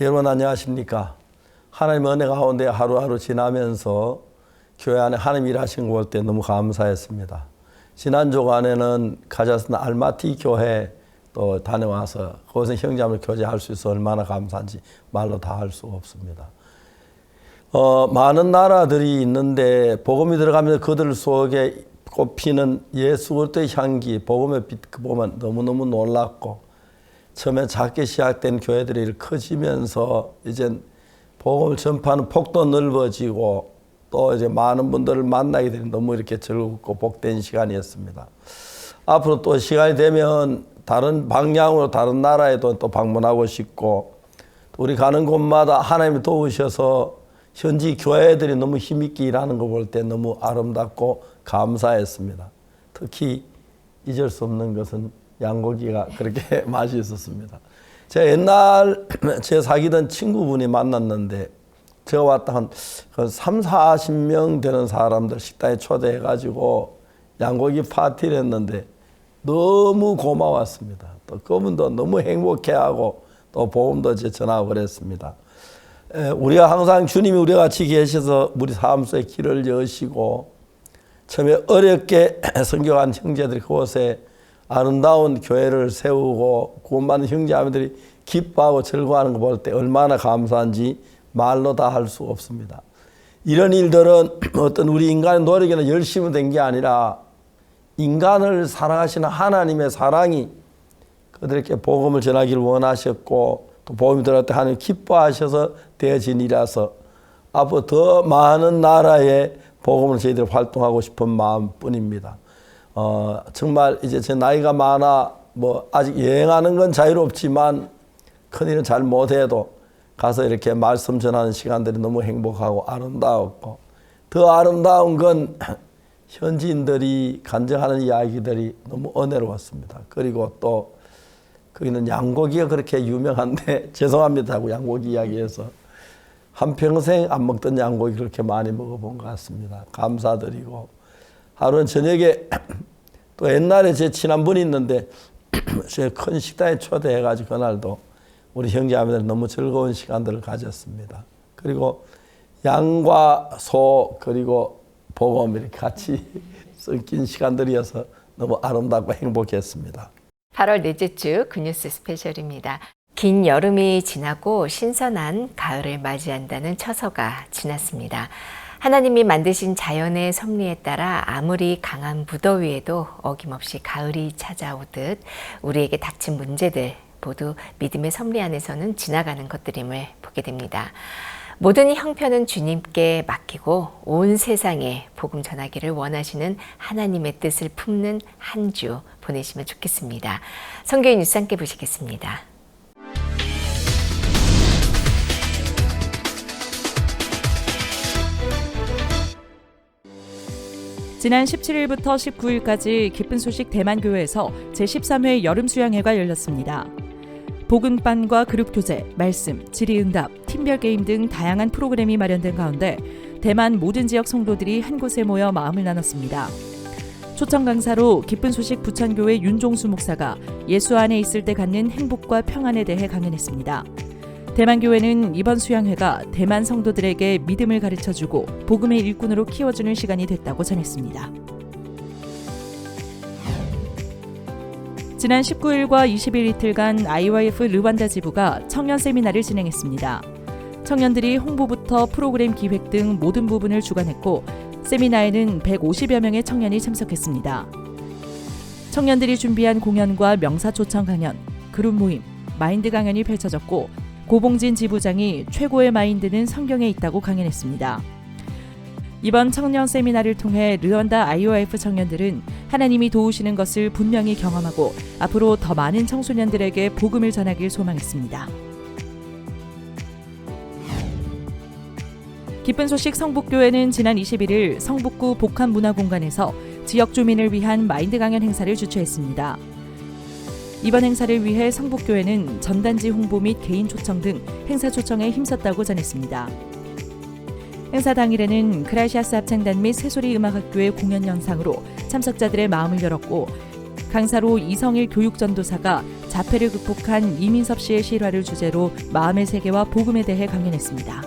여러분 안녕하십니까? 하나님의 은혜 가운데 하루하루 지나면서 교회 안에 하나님 일하신 거 볼 때 너무 감사했습니다. 지난 주간에는 가자스 알마티 교회 또 다녀와서 거기서 형제자매 교제할 수 있어 얼마나 감사한지 말로 다 할 수가 없습니다. 많은 나라들이 있는데 복음이 들어가면서 그들 속에 꽃피는 예수 그리스도의 향기, 복음의 빛 보면 너무너무 놀랍고, 처음에 작게 시작된 교회들이 커지면서 이제 복음을 전파하는 폭도 넓어지고 또 이제 많은 분들을 만나게 되는 너무 이렇게 즐겁고 복된 시간이었습니다. 앞으로 또 시간이 되면 다른 방향으로 다른 나라에도 또 방문하고 싶고, 우리 가는 곳마다 하나님이 도우셔서 현지 교회들이 너무 힘있게 일하는 거 볼 때 너무 아름답고 감사했습니다. 특히 잊을 수 없는 것은 양고기가 그렇게 맛이 있었습니다. 제가 옛날 제 사귀던 친구분이 만났는데, 제가 왔다 한 3, 40명 되는 사람들 식당에 초대해가지고 양고기 파티를 했는데 너무 고마웠습니다. 또 그분도 너무 행복해하고 또 복음도 전하고 그랬습니다. 우리가 항상 주님이 우리와 같이 계셔서 우리 삶 속에 길을 여시고, 처음에 어렵게 선교한 형제들이 그곳에 아름다운 교회를 세우고 구원받는 형제자매들이 기뻐하고 즐거워하는 거 볼 때 얼마나 감사한지 말로 다 할 수 없습니다. 이런 일들은 어떤 우리 인간의 노력이나 열심히 된 게 아니라 인간을 사랑하시는 하나님의 사랑이 그들에게 복음을 전하기를 원하셨고, 또 복음이 들어갈 때 하나님 기뻐하셔서 되어진 일이라서 앞으로 더 많은 나라에 복음을 저희들이 활동하고 싶은 마음뿐입니다. 정말 이제 제 나이가 많아 아직 여행하는 건 자유롭지만 큰일은 잘 못해도 가서 이렇게 말씀 전하는 시간들이 너무 행복하고 아름다웠고, 더 아름다운 건 현지인들이 간증하는 이야기들이 너무 은혜로웠습니다. 그리고 또 거기는 양고기가 그렇게 유명한데 죄송합니다 하고 양고기 이야기해서 한평생 안 먹던 양고기 그렇게 많이 먹어본 것 같습니다. 감사드리고, 하루는 저녁에 또 옛날에 제 친한 분이 있는데 제 큰 식당에 초대해가지고 그날도 우리 형제자매들 너무 즐거운 시간들을 가졌습니다. 그리고 양과 소 그리고 복음 이렇게 같이 섞인 시간들이어서 너무 아름답고 행복했습니다. 8월 넷째 주 굿뉴스 스페셜입니다. 긴 여름이 지나고 신선한 가을을 맞이한다는 처서가 지났습니다. 하나님이 만드신 자연의 섭리에 따라 아무리 강한 무더위에도 어김없이 가을이 찾아오듯 우리에게 닥친 문제들 모두 믿음의 섭리 안에서는 지나가는 것들임을 보게 됩니다. 모든 형편은 주님께 맡기고 온 세상에 복음 전하기를 원하시는 하나님의 뜻을 품는 한 주 보내시면 좋겠습니다. 성경의 뉴스 함께 보시겠습니다. 지난 17일부터 19일까지 기쁜 소식 대만교회에서 제13회 여름수양회가 열렸습니다. 복음반과 그룹교제, 말씀, 질의응답, 팀별 게임 등 다양한 프로그램이 마련된 가운데 대만 모든 지역 성도들이 한 곳에 모여 마음을 나눴습니다. 초청 강사로 기쁜 소식 부천교회 윤종수 목사가 예수 안에 있을 때 갖는 행복과 평안에 대해 강연했습니다. 대만교회는 이번 수양회가 대만 성도들에게 믿음을 가르쳐주고 복음의 일꾼으로 키워주는 시간이 됐다고 전했습니다. 지난 19일과 20일 이틀간 IYF 르완다 지부가 청년 세미나를 진행했습니다. 청년들이 홍보부터 프로그램 기획 등 모든 부분을 주관했고, 세미나에는 150여 명의 청년이 참석했습니다. 청년들이 준비한 공연과 명사 초청 강연, 그룹 모임, 마인드 강연이 펼쳐졌고, 고봉진 지부장이 최고의 마인드는 성경에 있다고 강연했습니다. 이번 청년 세미나를 통해 르완다 IOF 청년들은 하나님이 도우시는 것을 분명히 경험하고 앞으로 더 많은 청소년들에게 복음을 전하길 소망했습니다. 기쁜 소식 성북교회는 지난 21일 성북구 복합문화공간에서 지역 주민을 위한 마인드 강연 행사를 주최했습니다. 이번 행사를 위해 성북교회는 전단지 홍보 및 개인 초청 등 행사 초청에 힘썼다고 전했습니다. 행사 당일에는 크라시아스 합창단 및 새소리 음악학교의 공연 영상으로 참석자들의 마음을 열었고, 강사로 이성일 교육전도사가 자폐를 극복한 이민섭 씨의 실화를 주제로 마음의 세계와 복음에 대해 강연했습니다.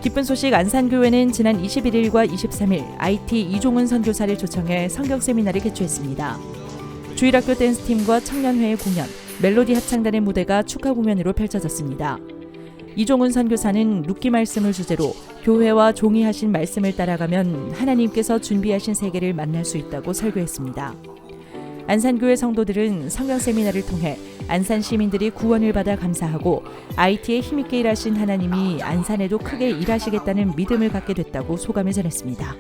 기쁜 소식 안산교회는 지난 21일과 23일 IT 이종은 선교사를 초청해 성경 세미나를 개최했습니다. 주일학교 댄스팀과 청년회의 공연, 멜로디 합창단의 무대가 축하 공연으로 펼쳐졌습니다. 이종은 선교사는 룻기 말씀을 주제로 교회와 종이 하신 말씀을 따라가면 하나님께서 준비하신 세계를 만날 수 있다고 설교했습니다. 안산교회 성도들은 성경 세미나를 통해 안산 시민들이 구원을 받아 감사하고 IT에 힘있게 일하신 하나님이 안산에도 크게 일하시겠다는 믿음을 갖게 됐다고 소감을 전했습니다.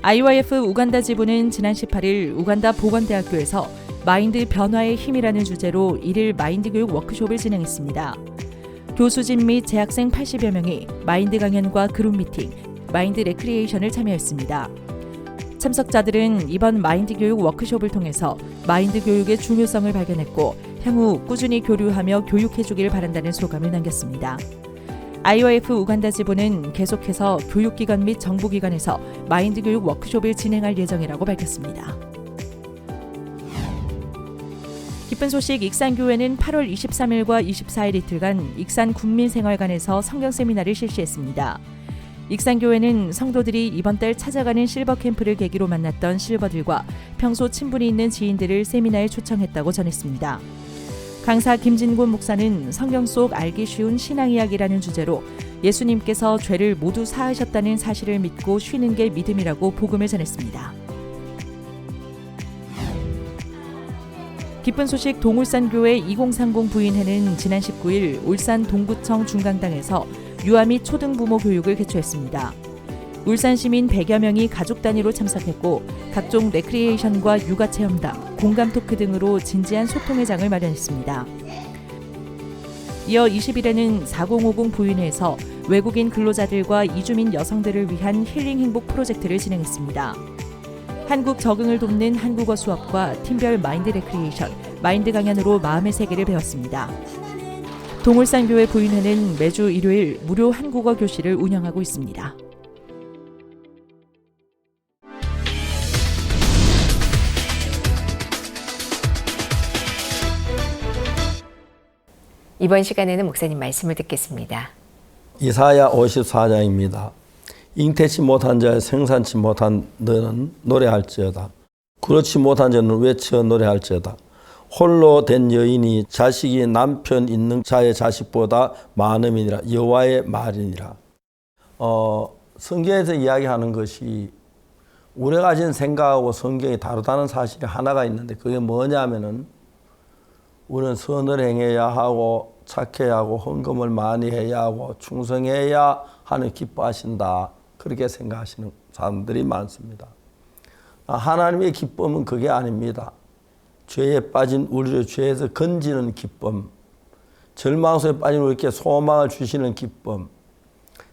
IYF 우간다 지부는 지난 18일 우간다 보건대학교에서 마인드 변화의 힘이라는 주제로 1일 마인드 교육 워크숍을 진행했습니다. 교수진 및 재학생 80여 명이 마인드 강연과 그룹 미팅, 마인드 레크리에이션을 참여했습니다. 참석자들은 이번 마인드 교육 워크숍을 통해서 마인드 교육의 중요성을 발견했고 향후 꾸준히 교류하며 교육해주길 바란다는 소감을 남겼습니다. IYF 우간다 지부는 계속해서 교육기관 및 정부기관에서 마인드 교육 워크숍을 진행할 예정이라고 밝혔습니다. 기쁜 소식 익산교회는 8월 23일과 24일 이틀간 익산 군민생활관에서 성경 세미나를 실시했습니다. 익산교회는 성도들이 이번 달 찾아가는 실버 캠프를 계기로 만났던 실버들과 평소 친분이 있는 지인들을 세미나에 초청했다고 전했습니다. 강사 김진곤 목사는 성경 속 알기 쉬운 신앙 이야기라는 주제로 예수님께서 죄를 모두 사하셨다는 사실을 믿고 쉬는 게 믿음이라고 복음을 전했습니다. 기쁜 소식 동울산교회 2030 부인회는 지난 19일 울산 동구청 중강당에서 유아 및 초등부모 교육을 개최했습니다. 울산 시민 100여 명이 가족 단위로 참석했고 각종 레크리에이션과 육아 체험담, 공감 토크 등으로 진지한 소통의 장을 마련했습니다. 이어 20일에는 4050 부인회에서 외국인 근로자들과 이주민 여성들을 위한 힐링 행복 프로젝트를 진행했습니다. 한국 적응을 돕는 한국어 수업과 팀별 마인드 레크리에이션, 마인드 강연으로 마음의 세계를 배웠습니다. 동울산교회 부인회는 매주 일요일 무료 한국어 교실을 운영하고 있습니다. 이번 시간에는 목사님 말씀을 듣겠습니다. 이사야 54장입니다. 잉태치 못한 자의 생산치 못한 너는 노래할지어다. 그렇지 못한 자는 외쳐 노래할지어다. 홀로 된 여인이 자식이 남편 있는 자의 자식보다 많음이니라. 여호와의 말이니라. 성경에서 이야기하는 것이 우리가 가진 생각하고 성경이 다르다는 사실이 하나가 있는데 그게 뭐냐면은 우리는 선을 행해야 하고 착해야 하고 헌금을 많이 해야 하고 충성해야 하는 기뻐하신다. 그렇게 생각하시는 사람들이 많습니다. 하나님의 기쁨은 그게 아닙니다. 죄에 빠진 우리를 죄에서 건지는 기쁨, 절망 속에 빠진 우리에게 소망을 주시는 기쁨,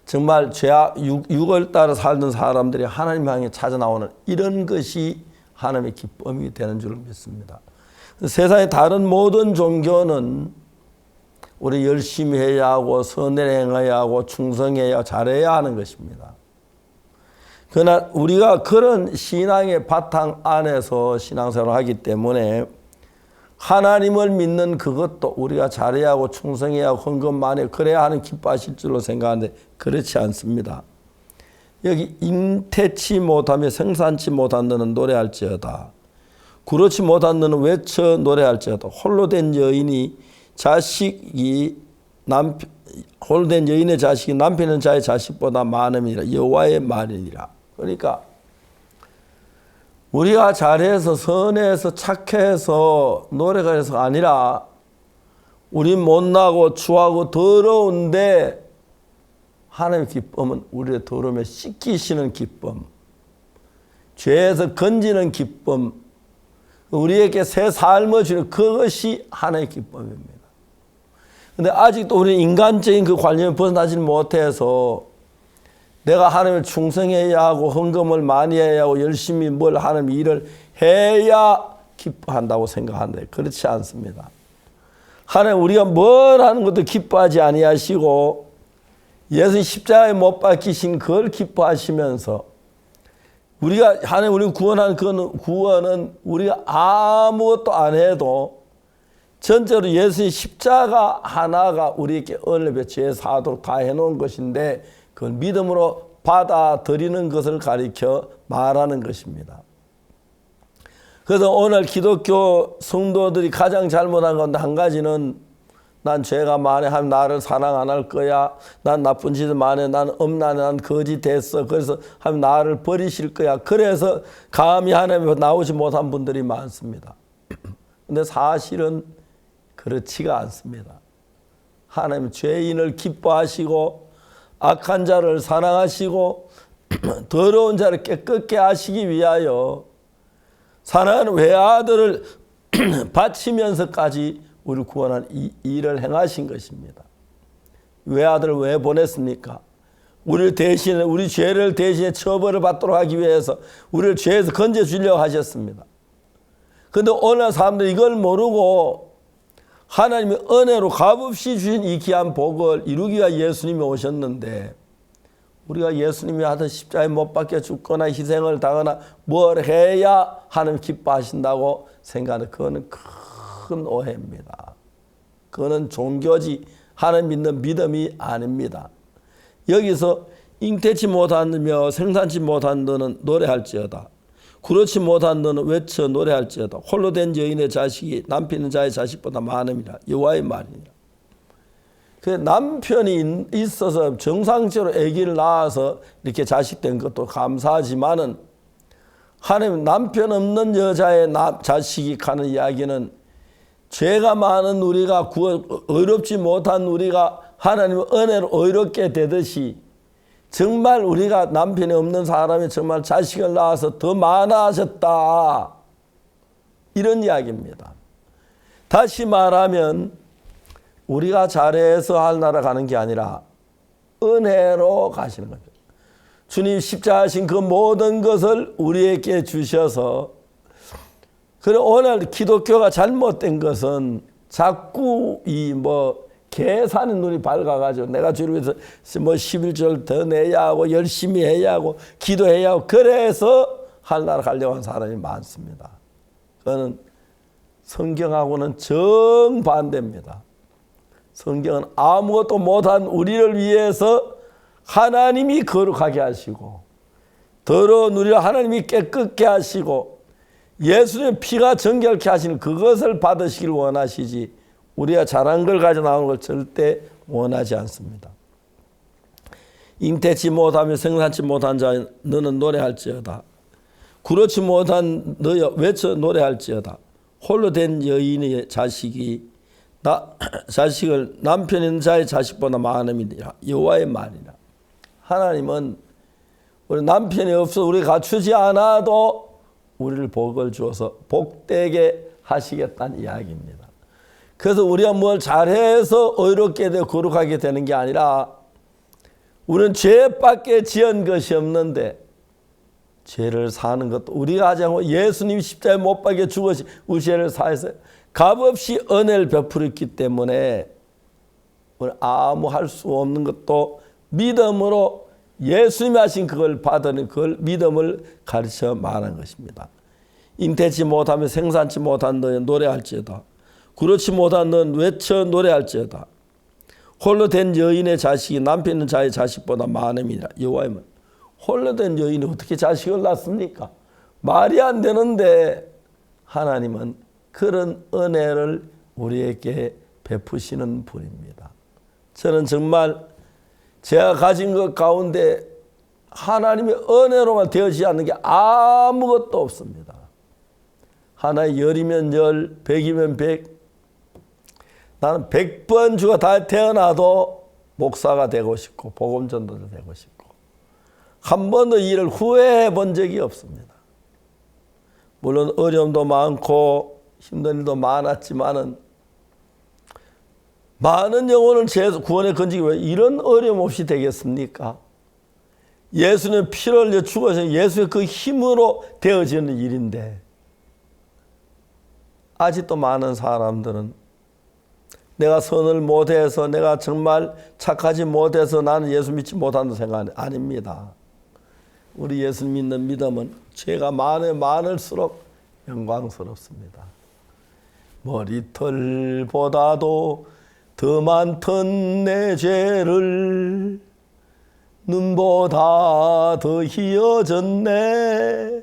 정말 죄악 육을 따라 살던 사람들이 하나님 향해 찾아 나오는 이런 것이 하나님의 기쁨이 되는 줄 믿습니다. 세상의 다른 모든 종교는 우리 열심히 해야 하고 선을 행해야 하고 충성해야 잘해야 하는 것입니다. 그러나 우리가 그런 신앙의 바탕 안에서 신앙생활을 하기 때문에 하나님을 믿는 그것도 우리가 잘해야 하고 충성해야 하고 헌금 많이 그래야 하는 기뻐하실 줄로 생각하는데 그렇지 않습니다. 여기 잉태치 못하며 생산치 못한 너는 노래할지어다. 그렇지 못한 너는 외쳐 노래할지어다. 홀로 된 여인의 자식이 남편은 자의 자식보다 많음이니라. 여호와의 말이니라. 그러니까 우리가 잘해서 선해서 착해서 노래가 해서가 아니라 우리 못나고 추하고 더러운데 하나님의 기쁨은 우리의 더러움에 씻기시는 기쁨, 죄에서 건지는 기쁨, 우리에게 새 삶을 주는 그것이 하나님의 기쁨입니다. 그런데 아직도 우리는 인간적인 그 관념을 벗어나지 못해서 내가 하나님을 충성해야 하고 헌금을 많이 해야 하고 열심히 뭘 하는 일을 해야 기뻐한다고 생각하는데 그렇지 않습니다. 하나님 우리가 뭘 하는 것도 기뻐하지 아니하시고 예수 십자가에 못 박히신 그걸 기뻐하시면서 우리가 하나님 우리 구원한 그 구원은 우리가 아무것도 안 해도 전적으로 예수의 십자가 하나가 우리에게 은혜를 베풀어 죄 사도록 다 해놓은 것인데 그걸 믿음으로 받아들이는 것을 가리켜 말하는 것입니다. 그래서 오늘 기독교 성도들이 가장 잘못한 건데 한 가지는 난 죄가 많아 하면 나를 사랑 안 할 거야. 난 나쁜 짓을 많이 해. 난 음란해. 난 거짓했어. 그래서 하면 나를 버리실 거야. 그래서 감히 하나님 앞에 나오지 못한 분들이 많습니다. 근데 사실은 그렇지가 않습니다. 하나님 죄인을 기뻐하시고 악한 자를 사랑하시고 더러운 자를 깨끗게 하시기 위하여 사랑하는 외아들을 바치면서까지 우리를 구원한 이 일을 행하신 것입니다. 외아들을 왜 보냈습니까? 우리를 대신에 우리 죄를 대신에 처벌을 받도록 하기 위해서 우리를 죄에서 건져주려고 하셨습니다. 그런데 오늘 사람들이 이걸 모르고 하나님의 은혜로 값없이 주신 이 귀한 복을 이루기 위해 예수님이 오셨는데 우리가 예수님이 하던 십자가에 못 박혀 죽거나 희생을 당하거나 뭘 해야 하나님 기뻐하신다고 생각하는 그거는 큰 오해입니다. 그거는 종교지 하나님 믿는 믿음이 아닙니다. 여기서 잉태치 못하며 생산치 못한 너는 노래할지어다. 그렇지 못한 너는 외쳐 노래할지어다. 홀로 된 여인의 자식이 남편 있는 자의 자식보다 많음이라. 여호와의 말이니라. 그 남편이 있어서 정상적으로 아기를 낳아서 이렇게 자식된 것도 감사하지만은 하나님 남편 없는 여자의 자식이 가는 이야기는 죄가 많은 우리가 의롭지 못한 우리가 하나님의 은혜로 의롭게 되듯이 정말 우리가 남편이 없는 사람이 정말 자식을 낳아서 더 많아졌다. 이런 이야기입니다. 다시 말하면 우리가 잘해서 하늘나라 가는 게 아니라 은혜로 가시는 겁니다. 주님 십자가 하신 그 모든 것을 우리에게 주셔서 그래 오늘 기독교가 잘못된 것은 자꾸 계산의 눈이 밝아가지고 내가 주를 위해서 11절 더 내야 하고 열심히 해야 하고 기도해야 하고 그래서 하늘나라 가려고 하는 사람이 많습니다. 그거는 성경하고는 정반대입니다. 성경은 아무것도 못한 우리를 위해서 하나님이 거룩하게 하시고 더러운 우리를 하나님이 깨끗게 하시고 예수님의 피가 정결케 하시는 그것을 받으시길 원하시지 우리가 잘한 걸 가져 나오는 걸 절대 원하지 않습니다. 잉태치 못하며 생산치 못한 자 너는 노래할지어다. 그렇지 못한 너여 외쳐 노래할지어다. 홀로 된 여인의 자식이 자식을 남편 있는 자의 자식보다 많음이니라. 여호와의 말이라. 하나님은 우리 남편이 없어 우리 갖추지 않아도 우리를 복을 주어서 복되게 하시겠다는 이야기입니다. 그래서 우리가 뭘 잘해서 의롭게 되고 거룩하게 되는 게 아니라 우리는 죄밖에 지은 것이 없는데 죄를 사는 것도 우리가 하지 않고 예수님이 십자가에 못 박혀 죽으시 우리 죄를 사해서 값없이 은혜를 베풀었기 때문에 아무 할 수 없는 것도 믿음으로 예수님이 하신 그걸 받는 그걸 믿음을 가르쳐 말하는 것입니다. 잉태치 못하며 생산치 못한 너는 노래할지어다. 그렇지 못한 너는 외쳐 노래할지어다. 홀로 된 여인의 자식이 남편 있는 자의 자식보다 많음이라. 여호와의 말. 홀로 된 여인이 어떻게 자식을 낳습니까? 말이 안 되는데 하나님은 그런 은혜를 우리에게 베푸시는 분입니다. 저는 정말 제가 가진 것 가운데 하나님의 은혜로만 되어지지 않는 게 아무것도 없습니다. 하나의 열이면 열, 백이면 백. 나는 100번 주가 다 태어나도 목사가 되고 싶고 복음전도자 되고 싶고 한 번도 이 일을 후회해 본 적이 없습니다. 물론 어려움도 많고 힘든 일도 많았지만은 많은 영혼을 구원에 건지기 위해 이런 어려움 없이 되겠습니까? 예수는 피를 흘려 죽어서 예수의 그 힘으로 되어지는 일인데 아직도 많은 사람들은 내가 선을 못해서 내가 정말 착하지 못해서 나는 예수 믿지 못한다는 생각은 아닙니다. 우리 예수 믿는 믿음은 죄가 많을수록 영광스럽습니다. 머리털보다도 더 많던 내 죄를 눈보다 더 희어졌네.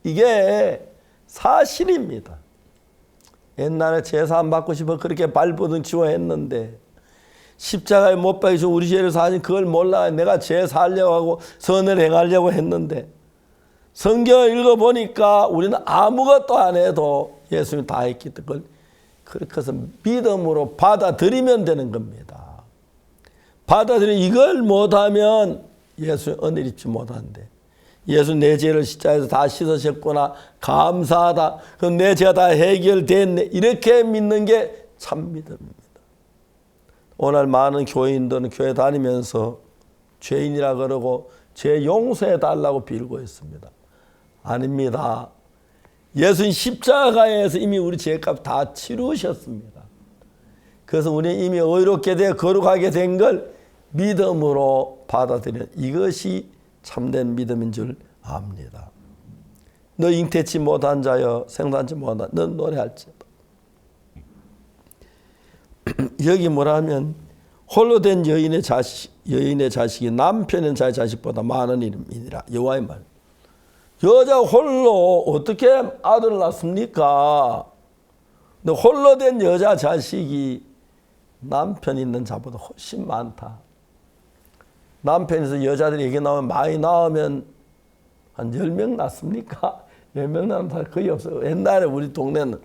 이게 사실입니다. 옛날에 제사 안 받고 싶어 그렇게 발버둥치고 했는데 십자가에 못 박히시고 우리 죄를 사신 그걸 몰라 내가 죄 살려고 하고 선을 행하려고 했는데 성경을 읽어보니까 우리는 아무것도 안 해도 예수님이 다 했기 때문에 그렇게 해서 믿음으로 받아들이면 되는 겁니다. 받아들이면 이걸 못하면 예수님 은혜를 입지 못하는데 예수 내 죄를 십자가에서 다 씻으셨구나 감사하다 그럼 내 죄가 다 해결됐네 이렇게 믿는 게 참 믿음입니다. 오늘 많은 교인들은 교회 다니면서 죄인이라 그러고 죄 용서해 달라고 빌고 있습니다. 아닙니다. 예수님 십자가에서 이미 우리 죄값 다 치루셨습니다. 그래서 우리는 이미 의롭게 되어 거룩하게 된 걸 믿음으로 받아들이는 이것이 참된 믿음인 줄 압니다. 너 잉태치 못한 자여 생산치 못한 넌 노래할지어다. 여기 뭐라면 홀로 된 여인의 자식이 남편의 자의 자식보다 많은 일이라 여호와의 말. 여자 홀로 어떻게 아들을 낳습니까? 근데 홀로 된 여자 자식이 남편 있는 자보다 훨씬 많다. 남편에서 여자들이 얘기 나오면 많이 나오면 한 10명 낳습니까? 10명 낳는 사람 거의 없어요. 옛날에 우리 동네는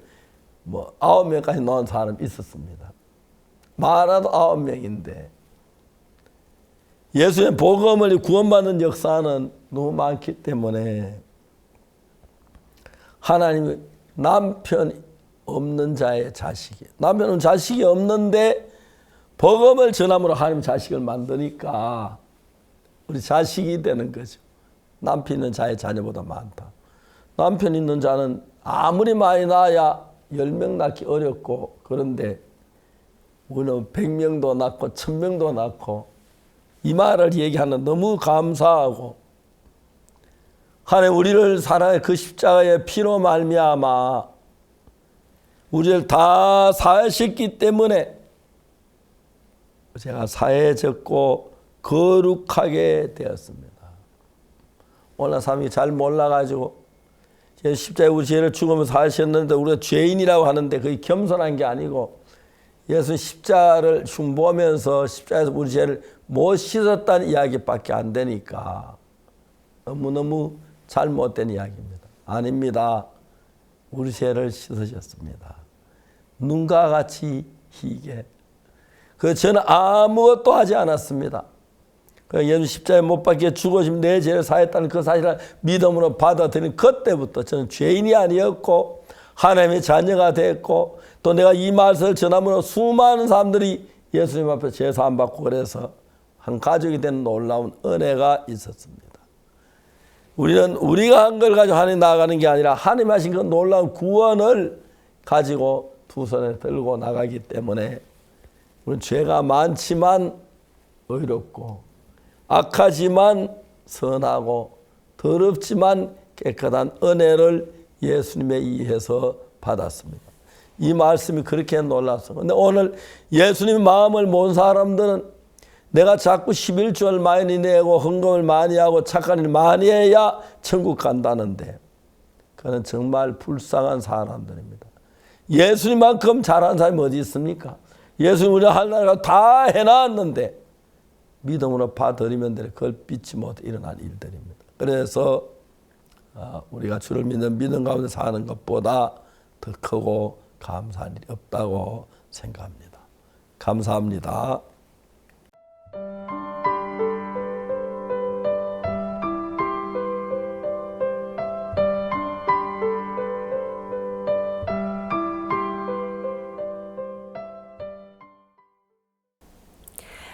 뭐 9명까지 낳은 사람 있었습니다. 많아도 9명인데 예수의 복음을 구원받는 역사는 너무 많기 때문에 하나님이 남편 없는 자의 자식이 남편은 자식이 없는데 복음을 전함으로 하나님 자식을 만드니까 우리 자식이 되는 거죠. 남편 있는 자의 자녀보다 많다. 남편 있는 자는 아무리 많이 낳아야 10명 낳기 어렵고 그런데 우리는 100명도 낳고 1000명도 낳고 이 말을 얘기하는 너무 감사하고 하나님 우리를 사랑해 그 십자가의 피로 말미암아 우리를 다 사하셨기 때문에 제가 사해졌고 거룩하게 되었습니다. 오늘 사람이 잘 몰라가지고 십자가에 우리 죄를 죽으면 사하셨는데 우리가 죄인이라고 하는데 그게 겸손한 게 아니고 예수 십자가를 흉보면서 십자가에서 우리 죄를 못 씻었다는 이야기밖에 안 되니까 너무너무 잘못된 이야기입니다. 아닙니다. 우리 죄를 씻으셨습니다. 눈과 같이 희게. 저는 아무것도 하지 않았습니다. 예수 십자가에 못 박혀 죽으시면 내 죄를 사했다는 그 사실을 믿음으로 받아들인 그때부터 저는 죄인이 아니었고 하나님의 자녀가 됐고 또 내가 이 말씀을 전함으로 수많은 사람들이 예수님 앞에 제사함 받고 그래서 한 가족이 되는 놀라운 은혜가 있었습니다. 우리는 우리가 한 걸 가지고 하나님 나아가는 게 아니라 하나님 하신 그 놀라운 구원을 가지고 두 손에 들고 나가기 때문에 우리는 죄가 많지만 의롭고 악하지만 선하고 더럽지만 깨끗한 은혜를 예수님에 의해서 받았습니다. 이 말씀이 그렇게 놀랐어요. 근데 오늘 예수님 마음을 본 사람들은 내가 자꾸 11조를 많이 내고 헌금을 많이 하고 착한 일 많이 해야 천국 간다는데 그는 정말 불쌍한 사람들입니다. 예수님만큼 잘하는 사람이 어디 있습니까? 예수님 우리 하나님가 다 해놨는데 믿음으로 받아들이면 될 그걸 믿지 못해 일어난 일들입니다. 그래서 우리가 주를 믿는 믿음 가운데 사는 것보다 더 크고 감사한 일이 없다고 생각합니다. 감사합니다.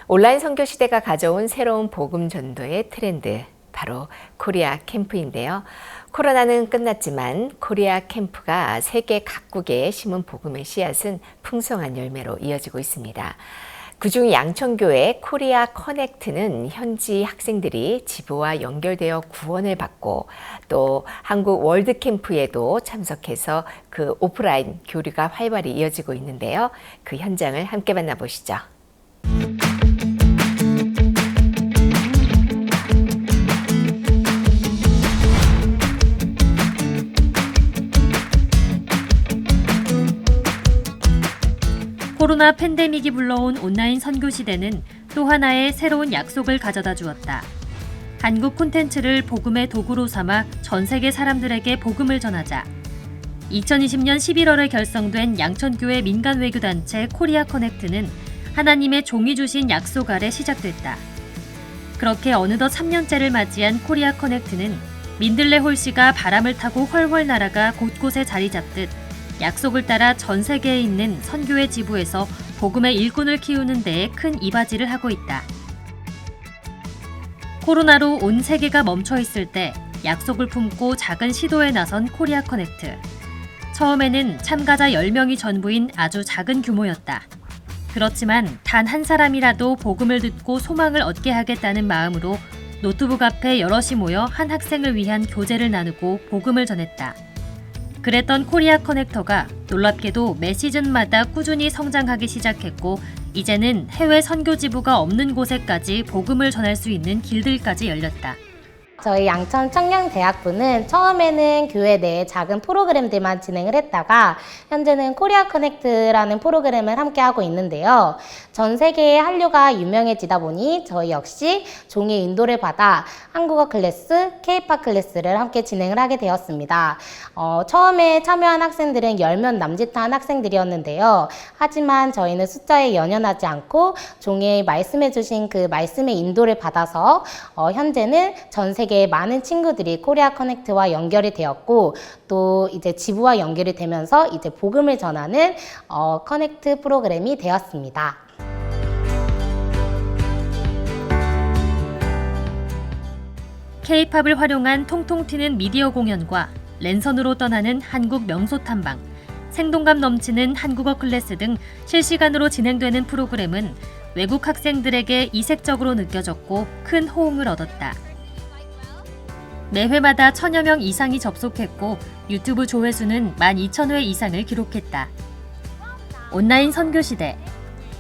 온라인 선교 시대가 가져온 새로운 복음 전도의 트렌드, 바로 코리아 캠프인데요. 코로나는 끝났지만 코리아 캠프가 세계 각국에 심은 복음의 씨앗은 풍성한 열매로 이어지고 있습니다. 그중 양천교회 코리아 커넥트는 현지 학생들이 지부와 연결되어 구원을 받고 또 한국 월드캠프에도 참석해서 그 오프라인 교류가 활발히 이어지고 있는데요. 그 현장을 함께 만나보시죠. 코로나 팬데믹이 불러온 온라인 선교 시대는 또 하나의 새로운 약속을 가져다 주었다. 한국 콘텐츠를 복음의 도구로 삼아 전 세계 사람들에게 복음을 전하자. 2020년 11월에 결성된 양천교회 민간 외교단체 코리아 커넥트는 하나님의 종이 주신 약속 아래 시작됐다. 그렇게 어느덧 3년째를 맞이한 코리아 커넥트는 민들레 홀씨가 바람을 타고 훨훨 날아가 곳곳에 자리 잡듯 약속을 따라 전 세계에 있는 선교회 지부에서 복음의 일꾼을 키우는 데에 큰 이바지를 하고 있다. 코로나로 온 세계가 멈춰 있을 때 약속을 품고 작은 시도에 나선 코리아 커넥트. 처음에는 참가자 10명이 전부인 아주 작은 규모였다. 그렇지만 단 한 사람이라도 복음을 듣고 소망을 얻게 하겠다는 마음으로 노트북 앞에 여럿이 모여 한 학생을 위한 교제를 나누고 복음을 전했다. 그랬던 코리아 커넥터가 놀랍게도 매 시즌마다 꾸준히 성장하기 시작했고 이제는 해외 선교 지부가 없는 곳에까지 복음을 전할 수 있는 길들까지 열렸다. 저희 양천 청년대학부는 처음에는 교회 내에 작은 프로그램들만 진행을 했다가 현재는 코리아 커넥트라는 프로그램을 함께 하고 있는데요. 전 세계의 한류가 유명해지다 보니 저희 역시 종의 인도를 받아 한국어 클래스, K-팝 클래스를 함께 진행을 하게 되었습니다. 처음에 참여한 학생들은 10명 남짓한 학생들이었는데요. 하지만 저희는 숫자에 연연하지 않고 종의 말씀해주신 그 말씀의 인도를 받아서 현재는 전 세계의 많은 친구들이 코리아 커넥트와 연결이 되었고 또 이제 지부와 연결이 되면서 이제 복음을 전하는 커넥트 프로그램이 되었습니다. K-팝을 활용한 통통 튀는 미디어 공연과 랜선으로 떠나는 한국 명소 탐방, 생동감 넘치는 한국어 클래스 등 실시간으로 진행되는 프로그램은 외국 학생들에게 이색적으로 느껴졌고 큰 호응을 얻었다. 매회마다 1000여 명 이상이 접속했고 유튜브 조회수는 12,000회 이상을 기록했다. 온라인 선교 시대,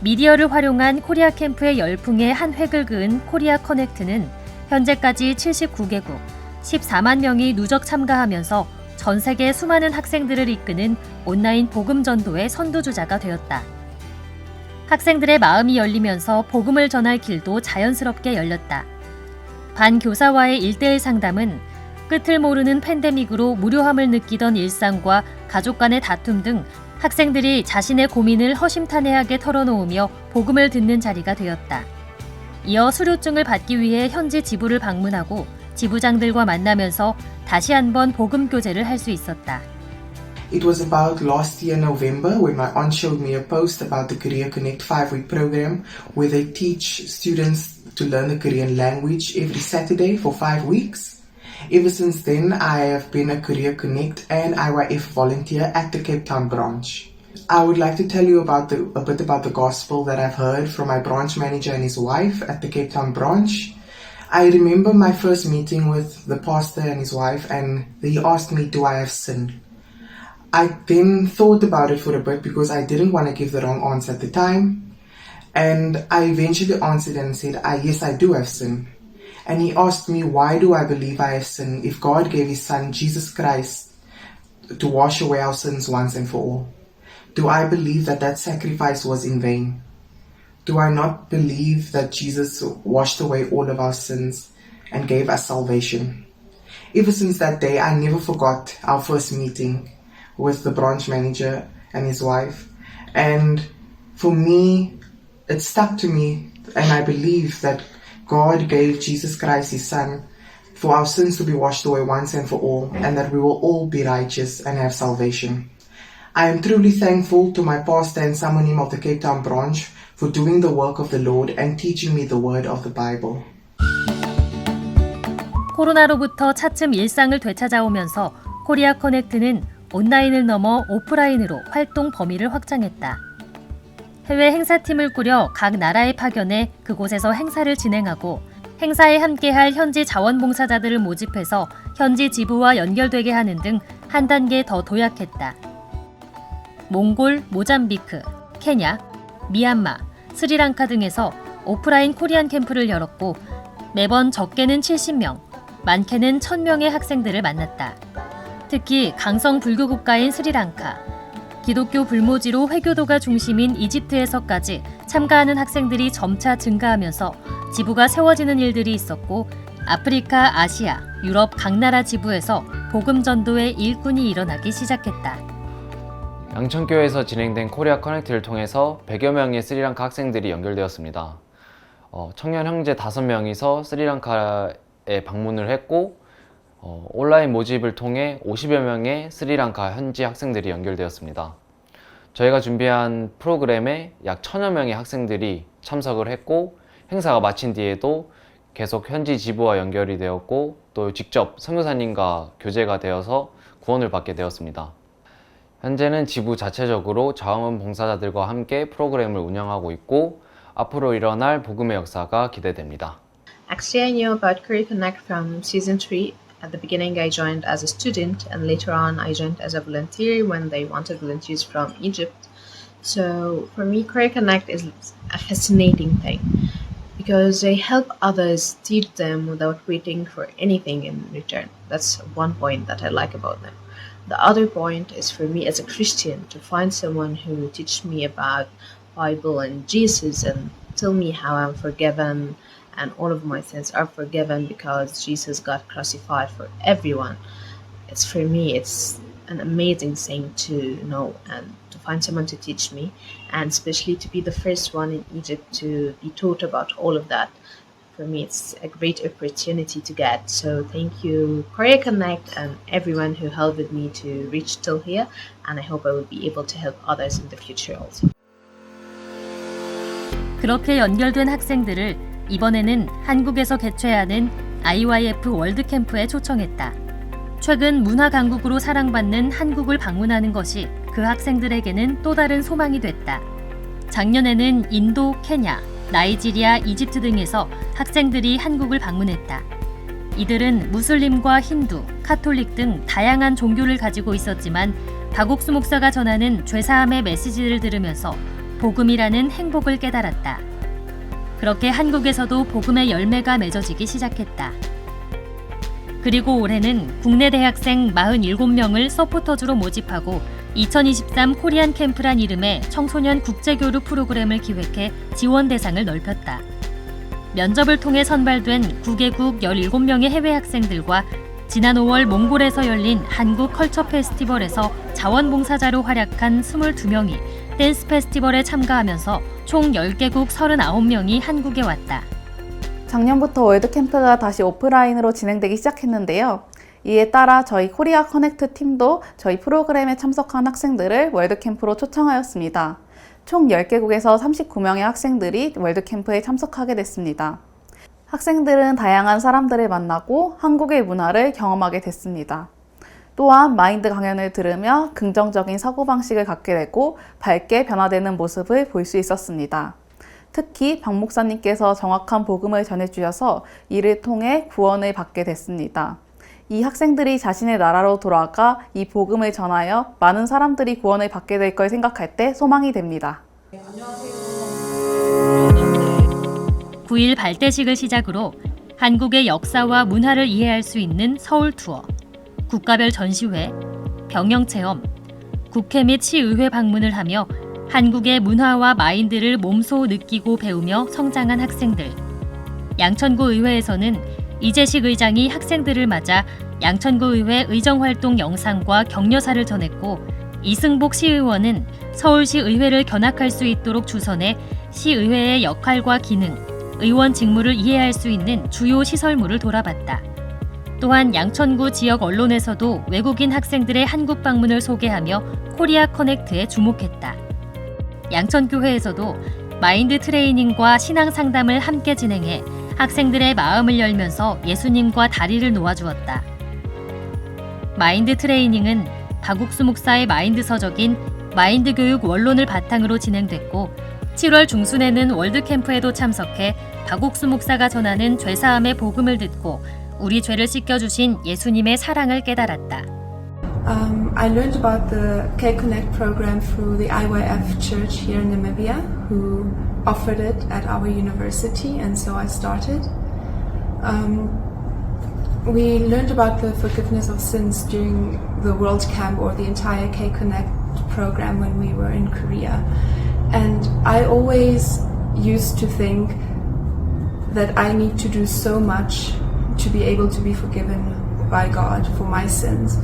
미디어를 활용한 코리아 캠프의 열풍에 한 획을 그은 코리아 커넥트는 현재까지 79개국, 14만 명이 누적 참가하면서 전 세계 수많은 학생들을 이끄는 온라인 복음 전도의 선두주자가 되었다. 학생들의 마음이 열리면서 복음을 전할 길도 자연스럽게 열렸다. 반 교사와의 1:1 상담은 끝을 모르는 팬데믹으로 무료함을 느끼던 일상과 가족 간의 다툼 등 학생들이 자신의 고민을 허심탄회하게 털어놓으며 복음을 듣는 자리가 되었다. 이어 수료증을 받기 위해 현지 지부를 방문하고 지부장들과 만나면서 다시 한번 복음 교제를 할 수 있었다. It was about last year November when my aunt showed me a post about the Korea Connect 5-week program where they teach students to learn the Korean language every Saturday for 5 weeks. Ever since then, I have been a Korea Connect and IYF volunteer at the Cape Town branch. I would like to tell you a bit about the gospel that I've heard from my branch manager and his wife at the Cape Town branch. I remember my first meeting with the pastor and his wife, and he asked me, do I have sinned? I then thought about it for a bit because I didn't want to give the wrong answer at the time. And I eventually answered and said, yes, I do have sin. And he asked me, why do I believe I have sin if God gave his son, Jesus Christ, to wash away our sins once and for all? Do I believe that that sacrifice was in vain? Do I not believe that Jesus washed away all of our sins and gave us salvation? Ever since that day, I never forgot our first meeting with the branch manager and his wife. And for me, it stuck to me, and I believe that God gave Jesus Christ, his son, for our sins to be washed away once and for all, and that we will all be righteous and have salvation. I am truly thankful to my pastor and Samonim of the Cape Town branch for doing the work of the Lord and teaching me the word of the Bible. 코로나로부터 차츰 일상을 되찾아오면서 코리아 커넥트는 온라인을 넘어 오프라인으로 활동 범위를 확장했다. 해외 행사팀을 꾸려 각 나라에 파견해 그곳에서 행사를 진행하고 행사에 함께할 현지 자원봉사자들을 모집해서 현지 지부와 연결되게 하는 등 한 단계 더 도약했다. 몽골, 모잠비크, 케냐, 미얀마, 스리랑카 등에서 오프라인 코리안 캠프를 열었고 매번 적게는 70명, 많게는 1000명의 학생들을 만났다. 특히 강성 불교 국가인 스리랑카, 기독교 불모지로 회교도가 중심인 이집트에서까지 참가하는 학생들이 점차 증가하면서 지부가 세워지는 일들이 있었고 아프리카, 아시아, 유럽 각 나라 지부에서 복음 전도의 일꾼이 일어나기 시작했다. 양천교회에서 진행된 코리아 커넥트를 통해서 100여 명의 스리랑카 학생들이 연결되었습니다. 청년 형제 5명이서 스리랑카에 방문을 했고 온라인 모집을 통해 50여 명의 스리랑카 현지 학생들이 연결되었습니다. 저희가 준비한 프로그램에 약 1000여 명의 학생들이 참석을 했고 행사가 마친 뒤에도 계속 현지 지부와 연결이 되었고 또 직접 선교사님과 교제가 되어서 구원을 받게 되었습니다. 현재는 지부 자체적으로 자원봉사자들과 함께 프로그램을 운영하고 있고 앞으로 일어날 복음의 역사가 기대됩니다. Actually, I knew about Korea Connect from season 3. At the beginning, I joined as a student, and later on, I joined as a volunteer when they wanted volunteers from Egypt. So, for me, Korea Connect is a fascinating thing because they help others teach them without waiting for anything in return. That's one point that I like about them. The other point is for me as a Christian to find someone who teach me about Bible and Jesus and tell me how I'm forgiven and all of my sins are forgiven because Jesus got crucified for everyone. It's for me, it's an amazing thing to know and to find someone to teach me, and especially to be the first one in Egypt to be taught about all of that. For me, it's a great opportunity to get. So thank you, Korea Connect, and everyone who helped me to reach till here. And I hope I will be able to help others in the future also. 그렇게 연결된 학생들을 이번에는 한국에서 개최하는 IYF 월드캠프에 초청했다. 최근 문화 강국으로 사랑받는 한국을 방문하는 것이 그 학생들에게는 또 다른 소망이 됐다. 작년에는 인도, 케냐, 나이지리아, 이집트 등에서 학생들이 한국을 방문했다. 이들은 무슬림과 힌두, 카톨릭 등 다양한 종교를 가지고 있었지만 박옥수 목사가 전하는 죄사함의 메시지를 들으면서 복음이라는 행복을 깨달았다. 그렇게 한국에서도 복음의 열매가 맺어지기 시작했다. 그리고 올해는 국내 대학생 47명을 서포터즈로 모집하고 2023 코리안 캠프란 이름의 청소년 국제교류 프로그램을 기획해 지원 대상을 넓혔다. 면접을 통해 선발된 9개국 17명의 해외 학생들과 지난 5월 몽골에서 열린 한국 컬처 페스티벌에서 자원봉사자로 활약한 22명이 댄스 페스티벌에 참가하면서 총 10개국 39명이 한국에 왔다. 작년부터 월드캠프가 다시 오프라인으로 진행되기 시작했는데요. 이에 따라 저희 코리아 커넥트 팀도 저희 프로그램에 참석한 학생들을 월드캠프로 초청하였습니다. 총 10개국에서 39명의 학생들이 월드캠프에 참석하게 됐습니다. 학생들은 다양한 사람들을 만나고 한국의 문화를 경험하게 됐습니다. 또한 마인드 강연을 들으며 긍정적인 사고방식을 갖게 되고 밝게 변화되는 모습을 볼 수 있었습니다. 특히 박 목사님께서 정확한 복음을 전해주셔서 이를 통해 구원을 받게 됐습니다. 이 학생들이 자신의 나라로 돌아가 이 복음을 전하여 많은 사람들이 구원을 받게 될 걸 생각할 때 소망이 됩니다. 9일 발대식을 시작으로 한국의 역사와 문화를 이해할 수 있는 서울 투어, 국가별 전시회, 병영체험, 국회 및 시의회 방문을 하며 한국의 문화와 마인드를 몸소 느끼고 배우며 성장한 학생들. 양천구 의회에서는 이재식 의장이 학생들을 맞아 양천구 의회 의정활동 영상과 격려사를 전했고 이승복 시의원은 서울시 의회를 견학할 수 있도록 주선해 시의회의 역할과 기능, 의원 직무를 이해할 수 있는 주요 시설물을 돌아봤다. 또한 양천구 지역 언론에서도 외국인 학생들의 한국 방문을 소개하며 코리아 커넥트에 주목했다. 양천교회에서도 마인드 트레이닝과 신앙 상담을 함께 진행해 학생들의 마음을 열면서 예수님과 다리를 놓아주었다. 마인드 트레이닝은 박욱수 목사의 마인드 서적인 마인드 교육 원론을 바탕으로 진행됐고 7월 중순에는 월드캠프에도 참석해 박욱수 목사가 전하는 죄사함의 복음을 듣고 우리 죄를 씻겨주신 예수님의 사랑을 깨달았다. I learned about the K-Connect program through the IYF church here in Namibia, who offered it at our university, and so I started. We learned about the forgiveness of sins during the World Camp or the entire K-Connect program when we were in Korea. And I always used to think that I need to do so much to be able to be forgiven by God for my sins.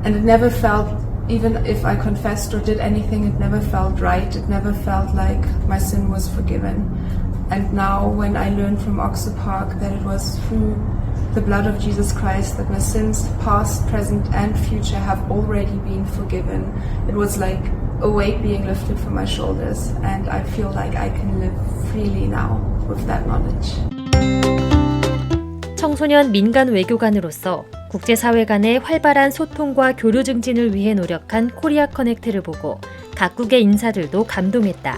And it never felt, even if I confessed or did anything, it never felt right. It never felt like my sin was forgiven. And now when I learned from Oxford Park that it was through the blood of Jesus Christ that my sins, past, present and future, have already been forgiven, it was like a weight being lifted from my shoulders, and I feel like I can live freely now with that knowledge. 청소년 민간 외교관으로서 국제사회 간의 활발한 소통과 교류 증진을 위해 노력한 코리아 커넥트를 보고 각국의 인사들도 감동했다.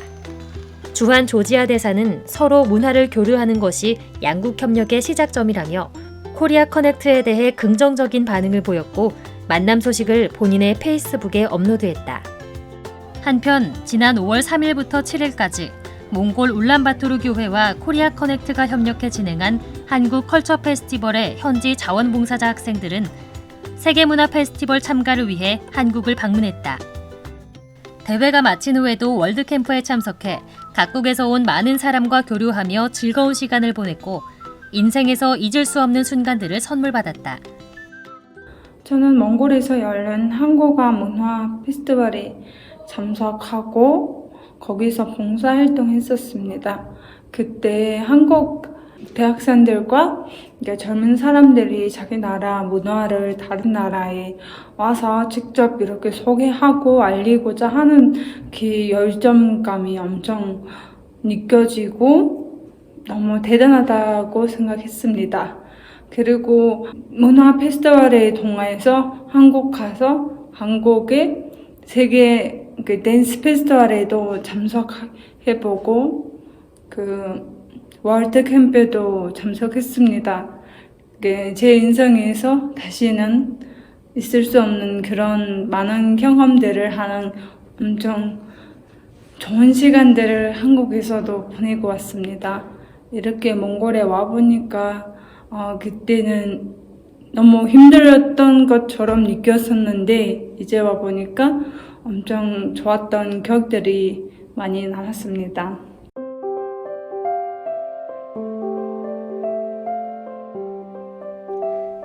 주한 조지아 대사는 서로 문화를 교류하는 것이 양국 협력의 시작점이라며 코리아 커넥트에 대해 긍정적인 반응을 보였고 만남 소식을 본인의 페이스북에 업로드했다. 한편 지난 5월 3일부터 7일까지 몽골 울란바토르 교회와 코리아 커넥트가 협력해 진행한 한국 컬처 페스티벌의 현지 자원봉사자 학생들은 세계문화 페스티벌 참가를 위해 한국을 방문했다. 대회가 마친 후에도 월드캠프에 참석해 각국에서 온 많은 사람과 교류하며 즐거운 시간을 보냈고 인생에서 잊을 수 없는 순간들을 선물받았다. 저는 몽골에서 열린 한국어 문화 페스티벌에 참석하고 거기서 봉사활동했었습니다. 그때 한국 대학생들과 젊은 사람들이 자기 나라 문화를 다른 나라에 와서 직접 이렇게 소개하고 알리고자 하는 그 열정감이 엄청 느껴지고 너무 대단하다고 생각했습니다. 그리고 문화 페스티벌에 통해서 한국 가서 한국의 세계 댄스 페스티벌에도 참석해보고 월드 캠프에도 참석했습니다. 제 인생에서 다시는 있을 수 없는 그런 많은 경험들을 하는 엄청 좋은 시간들을 한국에서도 보내고 왔습니다. 이렇게 몽골에 와보니까 그때는 너무 힘들었던 것처럼 느꼈었는데 이제 와보니까 엄청 좋았던 기억들이 많이 남았습니다.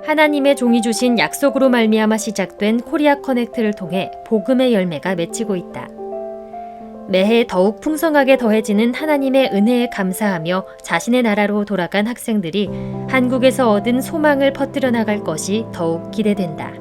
하나님의 종이 주신 약속으로 말미암아 시작된 코리아 커넥트를 통해 복음의 열매가 맺히고 있다. 매해 더욱 풍성하게 더해지는 하나님의 은혜에 감사하며 자신의 나라로 돌아간 학생들이 한국에서 얻은 소망을 퍼뜨려 나갈 것이 더욱 기대된다.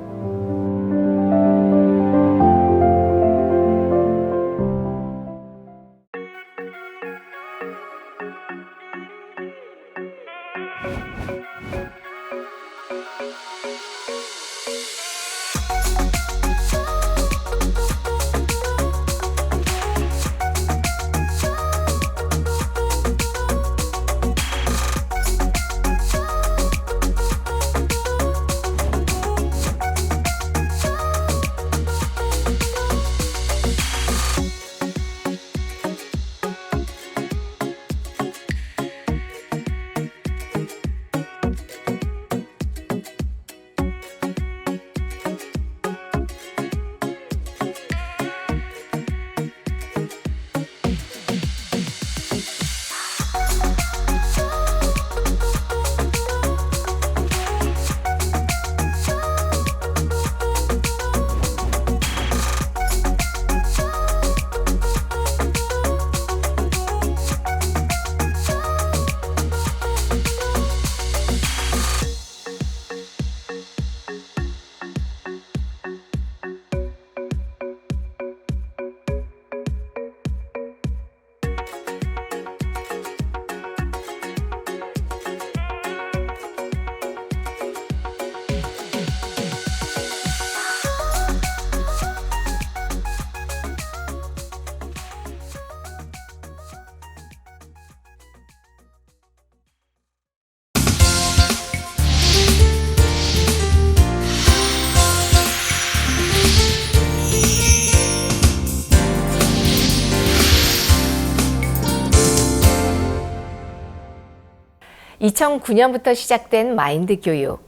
2009년부터 시작된 마인드 교육.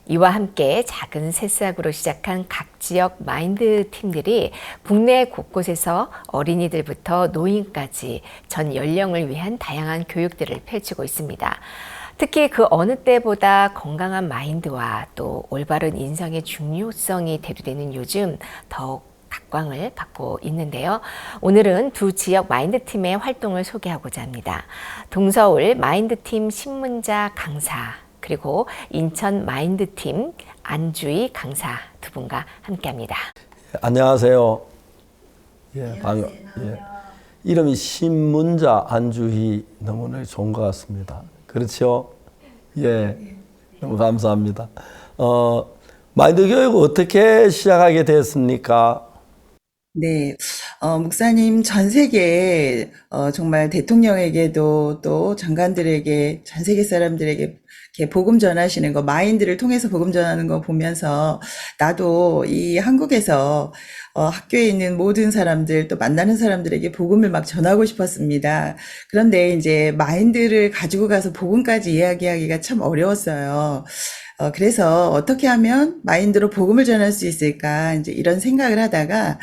이와 함께 작은 새싹으로 시작한 각 지역 마인드 팀들이 국내 곳곳에서 어린이들부터 노인까지 전 연령을 위한 다양한 교육들을 펼치고 있습니다. 특히 그 어느 때보다 건강한 마인드와 또 올바른 인성의 중요성이 대두되는 요즘 더욱 각광을 받고 있는데요. 오늘은 두 지역 마인드팀의 활동을 소개하고자 합니다. 동서울 마인드팀 신문자 강사 그리고 인천 마인드팀 안주희 강사 두 분과 함께합니다. 안녕하세요. 이름이 신문자 안주희 너무나 좋은 것 같습니다. 그렇죠? 너무 감사합니다. 마인드 교육 어떻게 시작하게 됐습니까? 네, 목사님 전 세계에 정말 대통령에게도 또 장관들에게 전 세계 사람들에게 이렇게 복음 전하시는 거, 마인드를 통해서 복음 전하는 거 보면서 나도 이 한국에서 학교에 있는 모든 사람들 또 만나는 사람들에게 복음을 막 전하고 싶었습니다. 그런데 이제 마인드를 가지고 가서 복음까지 이야기하기가 참 어려웠어요. 그래서 어떻게 하면 마인드로 복음을 전할 수 있을까 이제 이런 생각을 하다가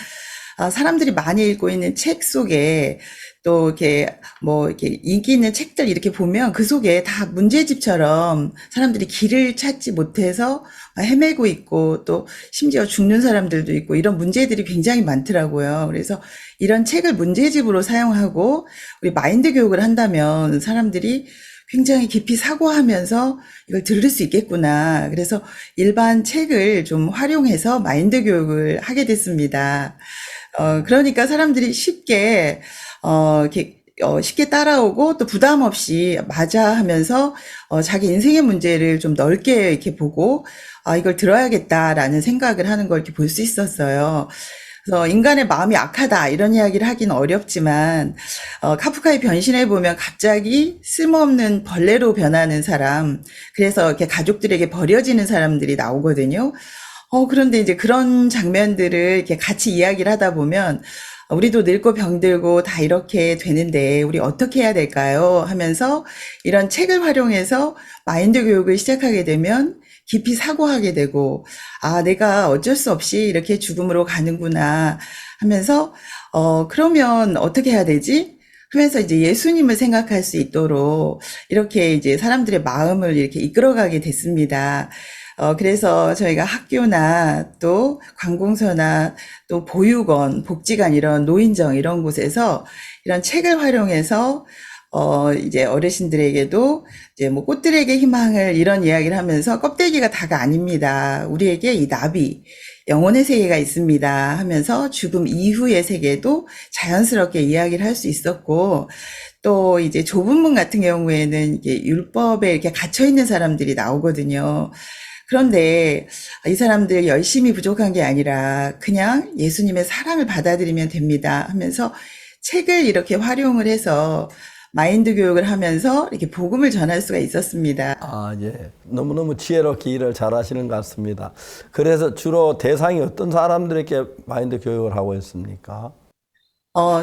사람들이 많이 읽고 있는 책 속에 또 이렇게 이렇게 인기 있는 책들 이렇게 보면 그 속에 다 문제집처럼 사람들이 길을 찾지 못해서 헤매고 있고 또 심지어 죽는 사람들도 있고 이런 문제들이 굉장히 많더라고요. 그래서 이런 책을 문제집으로 사용하고 우리 마인드 교육을 한다면 사람들이 굉장히 깊이 사고하면서 이걸 들을 수 있겠구나. 그래서 일반 책을 좀 활용해서 마인드 교육을 하게 됐습니다. 그러니까 사람들이 쉽게 쉽게 따라오고 또 부담 없이 맞아 하면서 자기 인생의 문제를 좀 넓게 이렇게 보고 이걸 들어야겠다라는 생각을 하는 걸 이렇게 볼 수 있었어요. 그래서 인간의 마음이 악하다 이런 이야기를 하기는 어렵지만 카프카의 변신에 보면 갑자기 쓸모없는 벌레로 변하는 사람, 그래서 이렇게 가족들에게 버려지는 사람들이 나오거든요. 그런데 이제 그런 장면들을 이렇게 같이 이야기를 하다 보면 우리도 늙고 병들고 다 이렇게 되는데 우리 어떻게 해야 될까요? 하면서 이런 책을 활용해서 마인드 교육을 시작하게 되면 깊이 사고하게 되고 내가 어쩔 수 없이 이렇게 죽음으로 가는구나 하면서 그러면 어떻게 해야 되지? 하면서 이제 예수님을 생각할 수 있도록 이렇게 이제 사람들의 마음을 이렇게 이끌어가게 됐습니다. 그래서 저희가 학교나 또 관공서나 또 보육원, 복지관 이런 노인정 이런 곳에서 이런 책을 활용해서 이제 어르신들에게도 이제 꽃들에게 희망을 이런 이야기를 하면서 껍데기가 다가 아닙니다. 우리에게 이 나비, 영혼의 세계가 있습니다 하면서 죽음 이후의 세계도 자연스럽게 이야기를 할 수 있었고 또 이제 좁은 문 같은 경우에는 이게 율법에 이렇게 갇혀 있는 사람들이 나오거든요. 그런데 이 사람들 열심히 부족한 게 아니라 그냥 예수님의 사랑을 받아들이면 됩니다 하면서 책을 이렇게 활용을 해서 마인드 교육을 하면서 이렇게 복음을 전할 수가 있었습니다. 너무너무 지혜롭게 일을 잘 하시는 것 같습니다. 그래서 주로 대상이 어떤 사람들에게 마인드 교육을 하고 있습니까?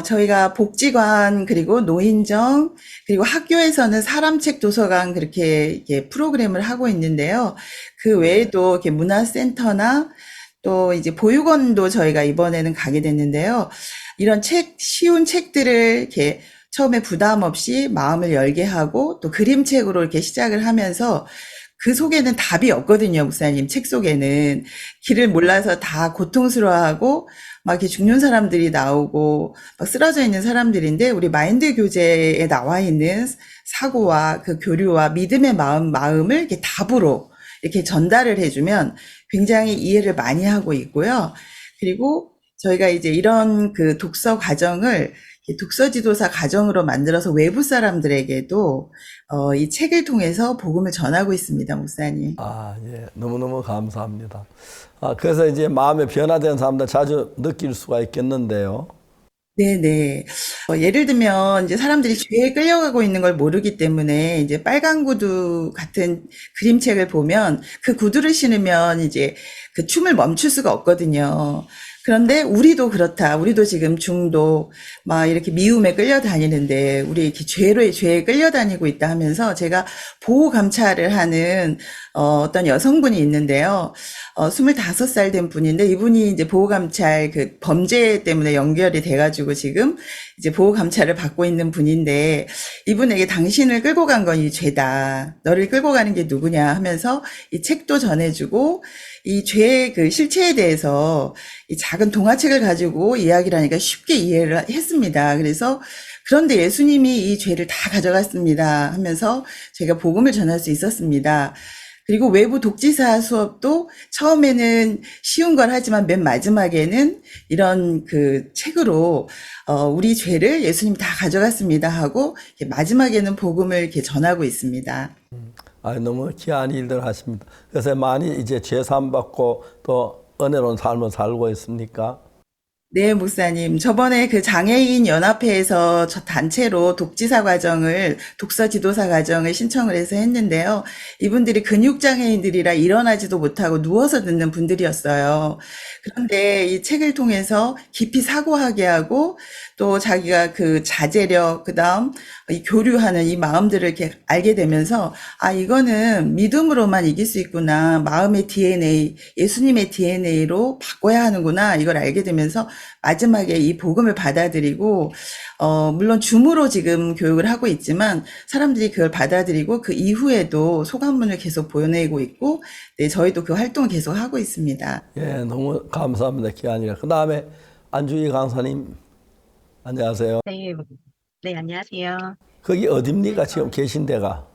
저희가 복지관, 그리고 노인정, 그리고 학교에서는 사람책 도서관 그렇게 프로그램을 하고 있는데요. 그 외에도 이렇게 문화센터나 또 이제 보육원도 저희가 이번에는 가게 됐는데요. 이런 쉬운 책들을 이렇게 처음에 부담 없이 마음을 열게 하고 또 그림책으로 이렇게 시작을 하면서 그 속에는 답이 없거든요, 목사님. 책 속에는 길을 몰라서 다 고통스러워하고 막 이렇게 죽는 사람들이 나오고 막 쓰러져 있는 사람들인데 우리 마인드 교재에 나와 있는 사고와 그 교류와 믿음의 마음을 이렇게 답으로 이렇게 전달을 해주면 굉장히 이해를 많이 하고 있고요. 그리고 저희가 이제 이런 그 독서 과정을 독서 지도사 과정으로 만들어서 외부 사람들에게도 이 책을 통해서 복음을 전하고 있습니다, 목사님. 너무너무 감사합니다. 그래서 이제 마음에 변화된 사람들 자주 느낄 수가 있겠는데요. 네네. 예를 들면 이제 사람들이 죄에 끌려가고 있는 걸 모르기 때문에 이제 빨간 구두 같은 그림책을 보면 그 구두를 신으면 이제 그 춤을 멈출 수가 없거든요. 그런데 우리도 그렇다. 우리도 지금 중독, 막 이렇게 미움에 끌려다니는데, 우리 이렇게 죄에 끌려다니고 있다 하면서 제가 보호 감찰을 하는, 어떤 여성분이 있는데요. 25살 된 분인데, 이분이 이제 보호 감찰 그 범죄 때문에 연결이 돼가지고 지금 이제 보호 감찰을 받고 있는 분인데, 이분에게 당신을 끌고 간 건 이 죄다. 너를 끌고 가는 게 누구냐 하면서 이 책도 전해주고, 이 죄의 그 실체에 대해서 이 작은 동화책을 가지고 이야기를 하니까 쉽게 이해를 했습니다. 그래서 그런데 예수님이 이 죄를 다 가져갔습니다 하면서 제가 복음을 전할 수 있었습니다. 그리고 외부 독지사 수업도 처음에는 쉬운 걸 하지만 맨 마지막에는 이런 그 책으로 우리 죄를 예수님이 다 가져갔습니다 하고 마지막에는 복음을 이렇게 전하고 있습니다. 너무 귀한 일들 하십니다. 그래서 많이 이제 죄사함 받고 또 은혜로운 삶을 살고 있습니까? 네, 목사님. 저번에 그 장애인 연합회에서 저 단체로 독지사 과정을, 독서 지도사 과정을 신청을 해서 했는데요. 이분들이 근육장애인들이라 일어나지도 못하고 누워서 듣는 분들이었어요. 그런데 이 책을 통해서 깊이 사고하게 하고 또 자기가 그 자제력, 그 다음 이 교류하는 이 마음들을 이렇게 알게 되면서 이거는 믿음으로만 이길 수 있구나. 마음의 DNA, 예수님의 DNA로 바꿔야 하는구나. 이걸 알게 되면서 마지막에 이 복음을 받아들이고, 물론 줌으로 지금 교육을 하고 있지만 사람들이 그걸 받아들이고 그 이후에도 소감문을 계속 보내고 있고, 네, 저희도 그 활동을 계속 하고 있습니다. 예, 너무 감사합니다. 귀한 일. 그 다음에 안주희 강사님, 안녕하세요. 네, 안녕하세요. 거기 어딥니까? 지금 계신 데가?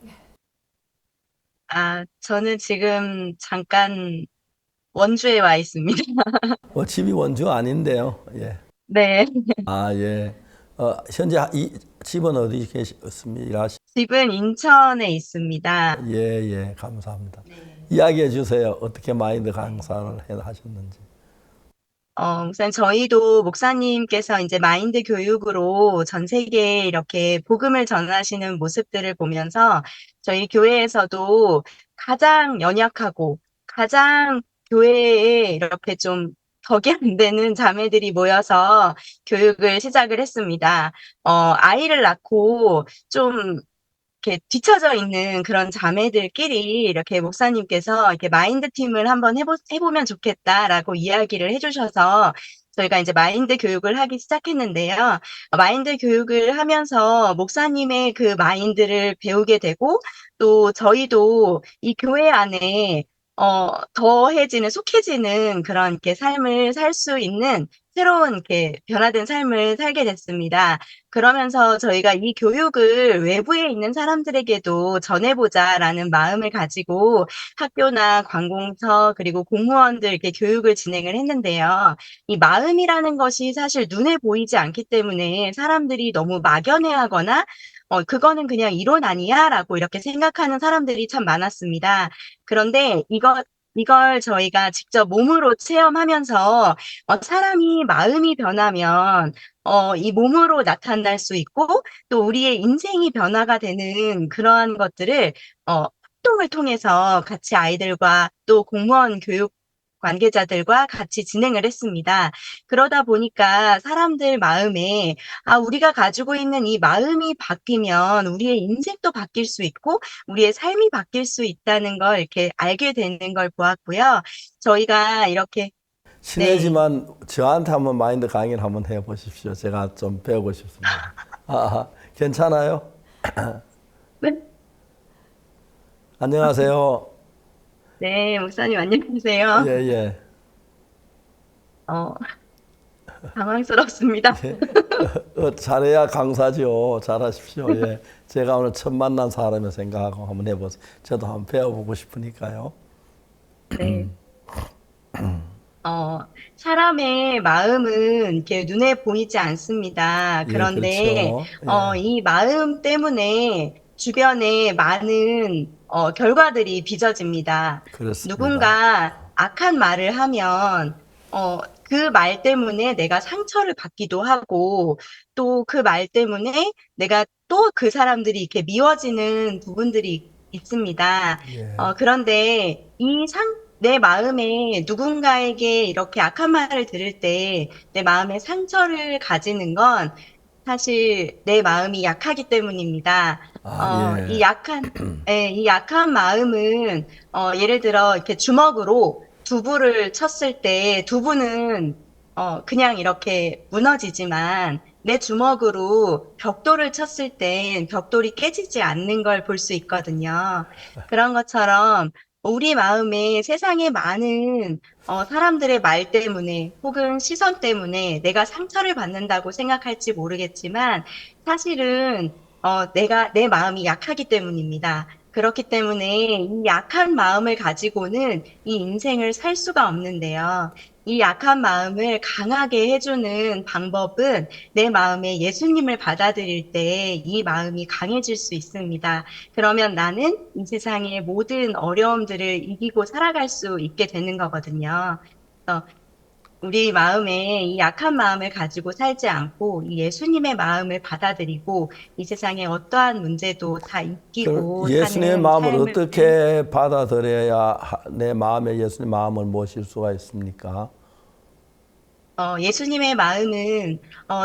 저는 지금 잠깐 원주에 와 있습니다. 집이 원주 아닌데요. 예. 네. 예. 현재 이 집은 어디 계십니까? 집은 인천에 있습니다. 예, 감사합니다. 이야기해 주세요. 어떻게 마인드 강사를 하셨는지. 목사님, 저희도 목사님께서 이제 마인드 교육으로 전 세계에 이렇게 복음을 전하시는 모습들을 보면서 저희 교회에서도 가장 연약하고 가장 교회에 이렇게 좀 덕이 안 되는 자매들이 모여서 교육을 시작을 했습니다. 아이를 낳고 좀 이렇게 뒤처져 있는 그런 자매들끼리 이렇게 목사님께서 이렇게 마인드 팀을 한번 해보면 좋겠다라고 이야기를 해주셔서 저희가 이제 마인드 교육을 하기 시작했는데요. 마인드 교육을 하면서 목사님의 그 마인드를 배우게 되고 또 저희도 이 교회 안에 더해지는, 속해지는 그런 이렇게 삶을 살 수 있는 새로운 이렇게 변화된 삶을 살게 됐습니다. 그러면서 저희가 이 교육을 외부에 있는 사람들에게도 전해보자라는 마음을 가지고 학교나 관공서 그리고 공무원들 이렇게 교육을 진행을 했는데요. 이 마음이라는 것이 사실 눈에 보이지 않기 때문에 사람들이 너무 막연해하거나 그거는 그냥 이론 아니야? 라고 이렇게 생각하는 사람들이 참 많았습니다. 그런데 이걸 저희가 직접 몸으로 체험하면서 사람이 마음이 변하면 이 몸으로 나타날 수 있고 또 우리의 인생이 변화가 되는 그러한 것들을 활동을 통해서 같이 아이들과 또 공무원 교육 관계자들과 같이 진행을 했습니다. 그러다 보니까 사람들 마음에 우리가 가지고 있는 이 마음이 바뀌면 우리의 인생도 바뀔 수 있고 우리의 삶이 바뀔 수 있다는 걸 이렇게 알게 되는 걸 보았고요. 저희가 이렇게 실례지만 저한테 한번 마인드 강의를 한번 해보십시오. 제가 좀 배우고 싶습니다. 괜찮아요? 네. 안녕하세요. 네, 목사님 안녕하세요. 예. 당황스럽습니다. 잘해야 강사죠. 잘하십시오. 예. 제가 오늘 처음 만난 사람을 생각하고 한번 해보세요. 저도 한번 배워보고 싶으니까요. 네. 사람의 마음은 이렇게 눈에 보이지 않습니다. 그런데, 그렇죠. 이 마음 때문에 주변에 많은, 결과들이 빚어집니다. 그렇습니다. 누군가 악한 말을 하면, 그 말 때문에 내가 상처를 받기도 하고, 또 그 말 때문에 내가 또 그 사람들이 이렇게 미워지는 부분들이 있습니다. 예. 그런데 내 마음에 누군가에게 이렇게 악한 말을 들을 때 내 마음에 상처를 가지는 건 사실 내 마음이 약하기 때문입니다. 이 예. 약한, 예, 이 약한 마음은, 예를 들어, 이렇게 주먹으로 두부를 쳤을 때 두부는, 그냥 이렇게 무너지지만 내 주먹으로 벽돌을 쳤을 땐 벽돌이 깨지지 않는 걸 볼 수 있거든요. 그런 것처럼 우리 마음에 세상에 많은 사람들의 말 때문에 혹은 시선 때문에 내가 상처를 받는다고 생각할지 모르겠지만 사실은 내 마음이 약하기 때문입니다. 그렇기 때문에 이 약한 마음을 가지고는 이 인생을 살 수가 없는데요. 이 약한 마음을 강하게 해주는 방법은 내 마음에 예수님을 받아들일 때 이 마음이 강해질 수 있습니다. 그러면 나는 이 세상의 모든 어려움들을 이기고 살아갈 수 있게 되는 거거든요. 그래서 우리 마음에 이 약한 마음을 가지고 살지 않고 이 예수님의 마음을 받아들이고 이 세상의 어떠한 문제도 다 이기고 예수님의 사는 마음을 삶을 어떻게 받아들여야 내 마음에 예수님 마음을 모실 수가 있습니까? 예수님의 마음은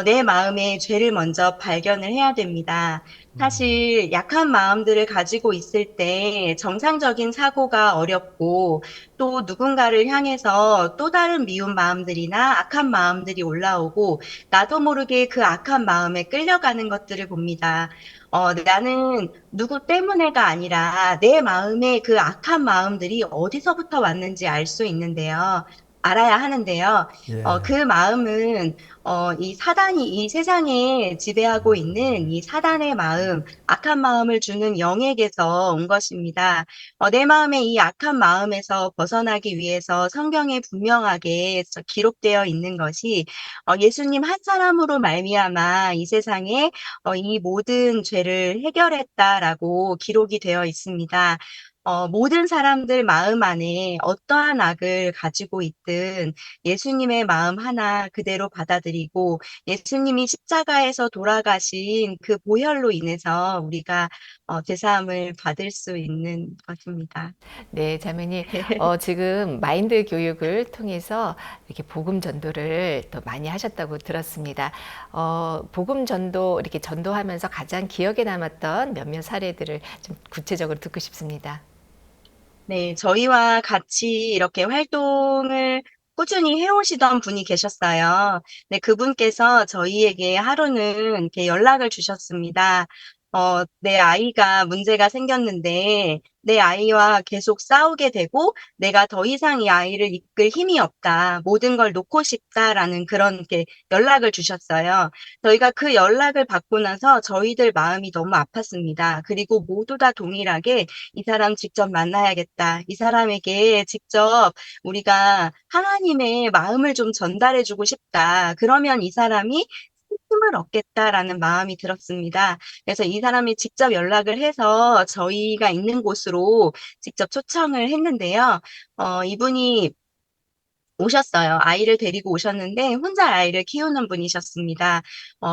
내 마음의 죄를 먼저 발견을 해야 됩니다. 사실 약한 마음들을 가지고 있을 때 정상적인 사고가 어렵고 또 누군가를 향해서 또 다른 미운 마음들이나 악한 마음들이 올라오고 나도 모르게 그 악한 마음에 끌려가는 것들을 봅니다. 나는 누구 때문에가 아니라 내 마음에 그 악한 마음들이 어디서부터 왔는지 알 수 있는데요. 알아야 하는데요. 그 마음은 이 사단이 이 세상에 지배하고 있는 이 사단의 마음, 악한 마음을 주는 영에게서 온 것입니다. 내 마음의 이 악한 마음에서 벗어나기 위해서 성경에 분명하게 기록되어 있는 것이 예수님 한 사람으로 말미암아 이 세상에 이 모든 죄를 해결했다라고 기록이 되어 있습니다. 모든 사람들 마음 안에 어떠한 악을 가지고 있든 예수님의 마음 하나 그대로 받아들이고 예수님이 십자가에서 돌아가신 그 보혈로 인해서 우리가 죄사함을 받을 수 있는 것입니다. 네, 자매님, 지금 마인드 교육을 통해서 이렇게 복음 전도를 더 많이 하셨다고 들었습니다. 복음 전도 이렇게 전도하면서 가장 기억에 남았던 몇몇 사례들을 좀 구체적으로 듣고 싶습니다. 네, 저희와 같이 이렇게 활동을 꾸준히 해오시던 분이 계셨어요. 네, 그분께서 저희에게 하루는 이렇게 연락을 주셨습니다. 내 아이가 문제가 생겼는데 내 아이와 계속 싸우게 되고 내가 더 이상 이 아이를 이끌 힘이 없다. 모든 걸 놓고 싶다라는 그런 이렇게 연락을 주셨어요. 저희가 그 연락을 받고 나서 저희들 마음이 너무 아팠습니다. 그리고 모두 다 동일하게 이 사람 직접 만나야겠다. 이 사람에게 직접 우리가 하나님의 마음을 좀 전달해 주고 싶다. 그러면 이 사람이 힘을 얻겠다라는 마음이 들었습니다. 그래서 이 사람이 직접 연락을 해서 저희가 있는 곳으로 직접 초청을 했는데요. 이분이 오셨어요. 아이를 데리고 오셨는데 혼자 아이를 키우는 분이셨습니다.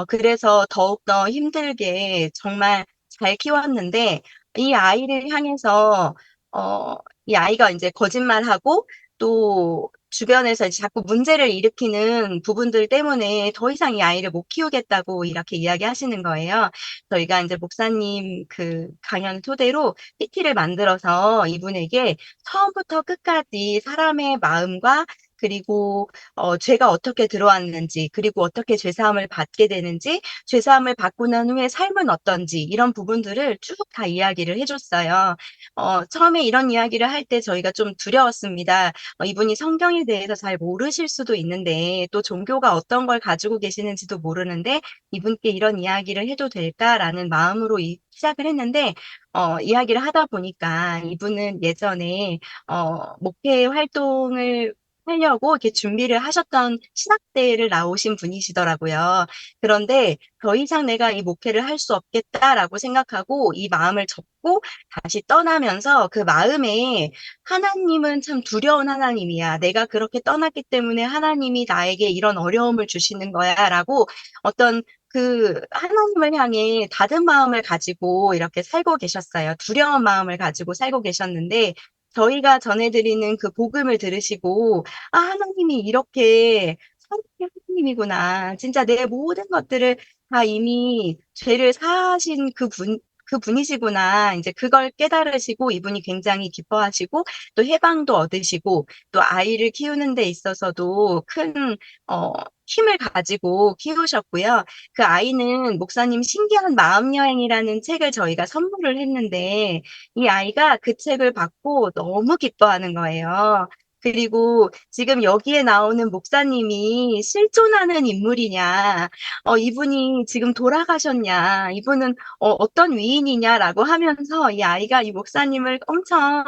그래서 더욱더 힘들게 정말 잘 키웠는데 이 아이를 향해서 이 아이가 이제 거짓말하고 또 주변에서 이제 자꾸 문제를 일으키는 부분들 때문에 더 이상 이 아이를 못 키우겠다고 이렇게 이야기하시는 거예요. 저희가 이제 목사님 그 강연 토대로 PT를 만들어서 이분에게 처음부터 끝까지 사람의 마음과 그리고 죄가 어떻게 들어왔는지, 그리고 어떻게 죄사함을 받게 되는지, 죄사함을 받고 난 후에 삶은 어떤지 이런 부분들을 쭉 다 이야기를 해줬어요. 처음에 이런 이야기를 할 때 저희가 좀 두려웠습니다. 이분이 성경에 대해서 잘 모르실 수도 있는데 또 종교가 어떤 걸 가지고 계시는지도 모르는데 이분께 이런 이야기를 해도 될까라는 마음으로 시작을 했는데 이야기를 하다 보니까 이분은 예전에 목회 활동을 하려고 이렇게 준비를 하셨던 신학대를 나오신 분이시더라고요. 그런데 더 이상 내가 이 목회를 할 수 없겠다라고 생각하고 이 마음을 접고 다시 떠나면서 그 마음에 하나님은 참 두려운 하나님이야. 내가 그렇게 떠났기 때문에 하나님이 나에게 이런 어려움을 주시는 거야라고 어떤 그 하나님을 향해 닫은 마음을 가지고 이렇게 살고 계셨어요. 두려운 마음을 가지고 살고 계셨는데 저희가 전해드리는 그 복음을 들으시고, 아, 하나님이 이렇게 선하신 하나님이구나. 진짜 내 모든 것들을 다 이미 죄를 사하신 그분이시구나. 이제 그걸 깨달으시고 이분이 굉장히 기뻐하시고 또 해방도 얻으시고 또 아이를 키우는 데 있어서도 큰 힘을 가지고 키우셨고요. 그 아이는 목사님 신기한 마음 여행이라는 책을 저희가 선물을 했는데 이 아이가 그 책을 받고 너무 기뻐하는 거예요. 그리고 지금 여기에 나오는 목사님이 실존하는 인물이냐, 이분이 지금 돌아가셨냐, 이분은 어떤 위인이냐라고 하면서 이 아이가 이 목사님을 엄청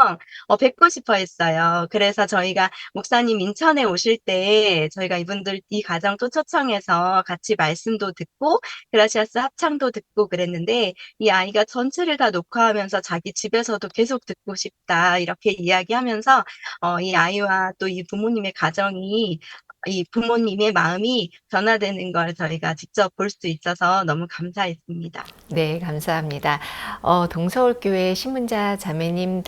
뵙고 싶어 했어요. 그래서 저희가 목사님 인천에 오실 때 저희가 이분들 이 가정 또 초청해서 같이 말씀도 듣고 그라시아스 합창도 듣고 그랬는데 이 아이가 전체를 다 녹화하면서 자기 집에서도 계속 듣고 싶다 이렇게 이야기하면서 이 아이와 또 이 부모님의 가정이 이 부모님의 마음이 변화되는 걸 저희가 직접 볼 수 있어서 너무 감사했습니다. 네, 감사합니다. 동서울교회 신문자 자매님,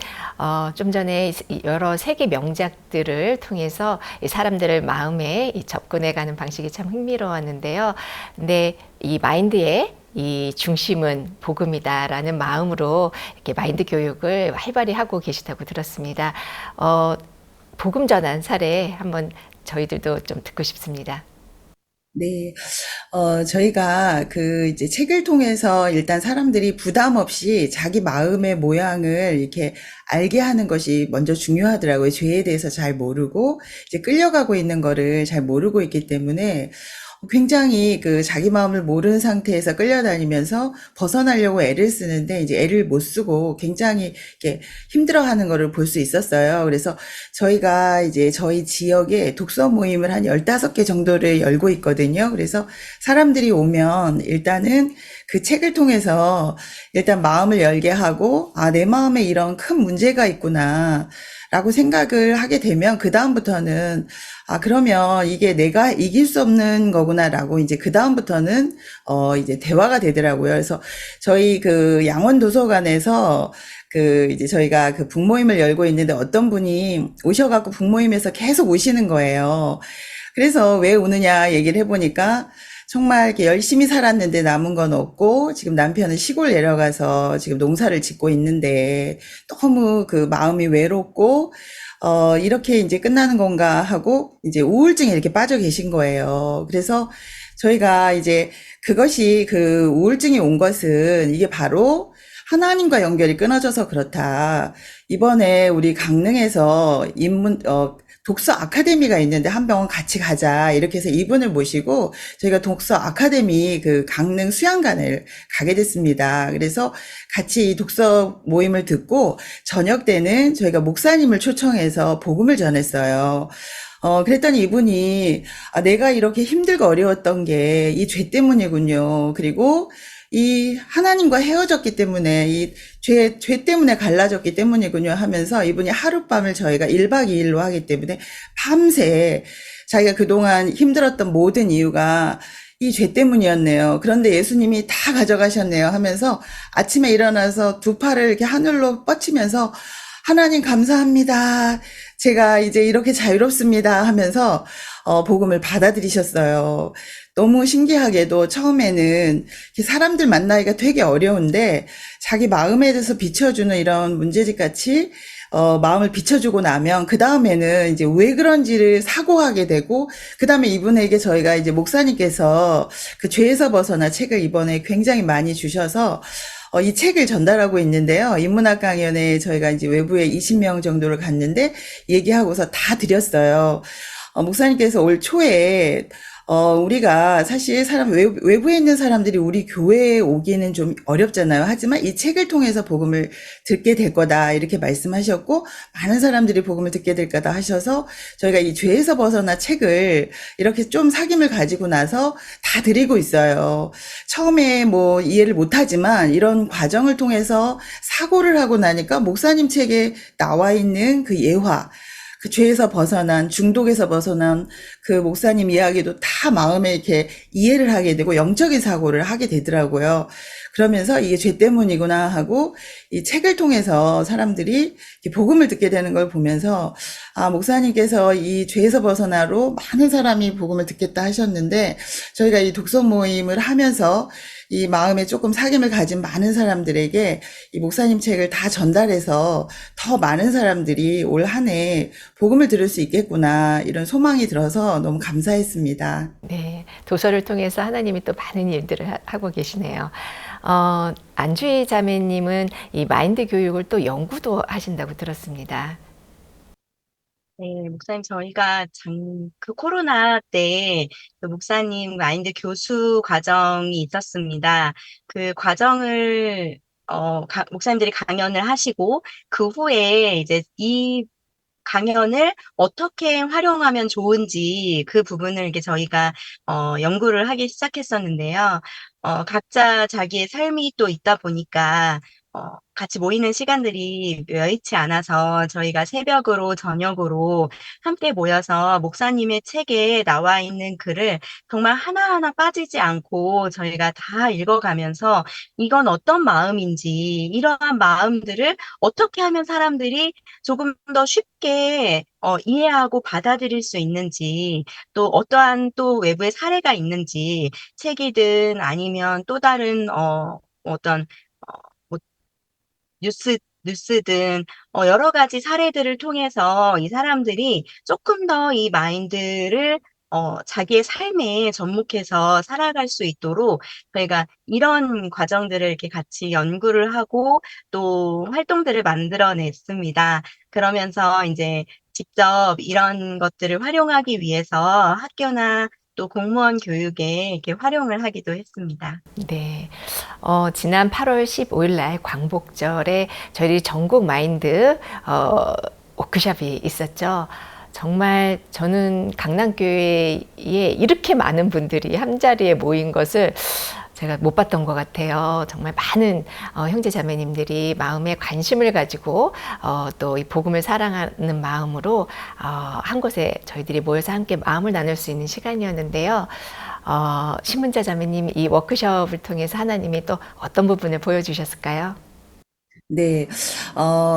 좀 전에 여러 세계 명작들을 통해서 사람들을 마음에 접근해가는 방식이 참 흥미로웠는데요. 근데 이 마인드의 이 중심은 복음이다라는 마음으로 이렇게 마인드 교육을 활발히 하고 계시다고 들었습니다. 복음 전환 사례 한번 저희들도 좀 듣고 싶습니다. 네, 저희가 이제 책을 통해서 일단 사람들이 부담 없이 자기 마음의 모양을 이렇게 알게 하는 것이 먼저 중요하더라고요. 죄에 대해서 잘 모르고, 이제 끌려가고 있는 거를 잘 모르고 있기 때문에 굉장히 자기 마음을 모르는 상태에서 끌려다니면서 벗어나려고 애를 쓰는데 이제 애를 못 쓰고 굉장히 이렇게 힘들어하는 거를 볼 수 있었어요. 그래서 저희가 이제 저희 지역에 독서 모임을 한 15개 정도를 열고 있거든요. 그래서 사람들이 오면 일단은 그 책을 통해서 일단 마음을 열게 하고, 아, 내 마음에 이런 큰 문제가 있구나 라고 생각을 하게 되면 그다음부터는 아, 그러면 이게 내가 이길 수 없는 거구나라고 이제 그다음부터는 이제 대화가 되더라고요. 그래서 저희 양원 도서관에서 이제 저희가 북모임을 열고 있는데 어떤 분이 오셔갖고 북모임에서 계속 오시는 거예요. 그래서 왜 오느냐 얘기를 해보니까 정말 이렇게 열심히 살았는데 남은 건 없고 지금 남편은 시골 내려가서 지금 농사를 짓고 있는데 너무 마음이 외롭고 이렇게 이제 끝나는 건가 하고 이제 우울증에 이렇게 빠져 계신 거예요. 그래서 저희가 이제 그것이 우울증이 온 것은 이게 바로 하나님과 연결이 끊어져서 그렇다. 이번에 우리 강릉에서 독서 아카데미가 있는데 한 병원 같이 가자 이렇게 해서 이분을 모시고 저희가 독서 아카데미 강릉 수양관을 가게 됐습니다. 그래서 같이 이 독서 모임을 듣고 저녁 때는 저희가 목사님을 초청해서 복음을 전했어요. 그랬더니 이분이 내가 이렇게 힘들고 어려웠던 게 이 죄 때문이군요. 그리고 이 하나님과 헤어졌기 때문에 이 죄 때문에 갈라졌기 때문이군요 하면서 이분이 하룻밤을 저희가 1박 2일로 하기 때문에 밤새 자기가 그동안 힘들었던 모든 이유가 이 죄 때문이었네요. 그런데 예수님이 다 가져가셨네요 하면서 아침에 일어나서 두 팔을 이렇게 하늘로 뻗치면서 하나님 감사합니다. 제가 이제 이렇게 자유롭습니다 하면서 복음을 받아들이셨어요. 너무 신기하게도 처음에는 사람들 만나기가 되게 어려운데 자기 마음에 대해서 비춰주는 이런 문제집 같이 마음을 비춰주고 나면 그 다음에는 이제 왜 그런지를 사고하게 되고 그 다음에 이분에게 저희가 이제 목사님께서 죄에서 벗어나 책을 이번에 굉장히 많이 주셔서 이 책을 전달하고 있는데요. 인문학 강연에 저희가 이제 외부에 20명 정도를 갔는데 얘기하고서 다 드렸어요. 목사님께서 올 초에 우리가 사실 외부에 있는 사람들이 우리 교회에 오기는 좀 어렵잖아요. 하지만 이 책을 통해서 복음을 듣게 될 거다 이렇게 말씀하셨고 많은 사람들이 복음을 듣게 될 거다 하셔서 저희가 이 죄에서 벗어나 책을 이렇게 좀 사김을 가지고 나서 다 드리고 있어요. 처음에 뭐 이해를 못하지만 이런 과정을 통해서 사고를 하고 나니까 목사님 책에 나와 있는 그 예화, 그 죄에서 벗어난, 중독에서 벗어난 그 목사님 이야기도 다 마음에 이렇게 이해를 하게 되고 영적인 사고를 하게 되더라고요. 그러면서 이게 죄 때문이구나 하고 이 책을 통해서 사람들이 복음을 듣게 되는 걸 보면서 아, 목사님께서 이 죄에서 벗어나로 많은 사람이 복음을 듣겠다 하셨는데 저희가 이 독서 모임을 하면서 이 마음에 조금 사귐을 가진 많은 사람들에게 이 목사님 책을 다 전달해서 더 많은 사람들이 올 한 해 복음을 들을 수 있겠구나 이런 소망이 들어서 너무 감사했습니다. 네, 도서를 통해서 하나님이 또 많은 일들을 하고 계시네요. 안주희 자매님은 이 마인드 교육을 또 연구도 하신다고 들었습니다. 네, 목사님, 저희가 그 코로나 때 그 목사님 마인드 교수 과정이 있었습니다. 그 과정을, 목사님들이 강연을 하시고, 그 후에 이제 이 강연을 어떻게 활용하면 좋은지 그 부분을 이게 저희가, 연구를 하기 시작했었는데요. 각자 자기의 삶이 또 있다 보니까, 같이 모이는 시간들이 여의치 않아서 저희가 새벽으로 저녁으로 함께 모여서 목사님의 책에 나와 있는 글을 정말 하나하나 빠지지 않고 저희가 다 읽어가면서 이건 어떤 마음인지 이러한 마음들을 어떻게 하면 사람들이 조금 더 쉽게 이해하고 받아들일 수 있는지 또 어떠한 또 외부의 사례가 있는지 책이든 아니면 또 다른 어떤 뭐 뉴스든 여러 가지 사례들을 통해서 이 사람들이 조금 더 이 마인드를 자기의 삶에 접목해서 살아갈 수 있도록 저희가 이런 과정들을 이렇게 같이 연구를 하고 또 활동들을 만들어냈습니다. 그러면서 이제 직접 이런 것들을 활용하기 위해서 학교나 또 공무원 교육에 이렇게 활용을 하기도 했습니다. 네. 지난 8월 15일 날 광복절에 저희 전국 마인드 워크숍이 있었죠. 정말 저는 강남교회에 이렇게 많은 분들이 한자리에 모인 것을 제가 못 봤던 것 같아요. 정말 많은 형제 자매님들이 마음에 관심을 가지고 또 이 복음을 사랑하는 마음으로 한 곳에 저희들이 모여서 함께 마음을 나눌 수 있는 시간이었는데요. 신문자 자매님, 이 워크숍을 통해서 하나님이 또 어떤 부분을 보여주셨을까요? 네,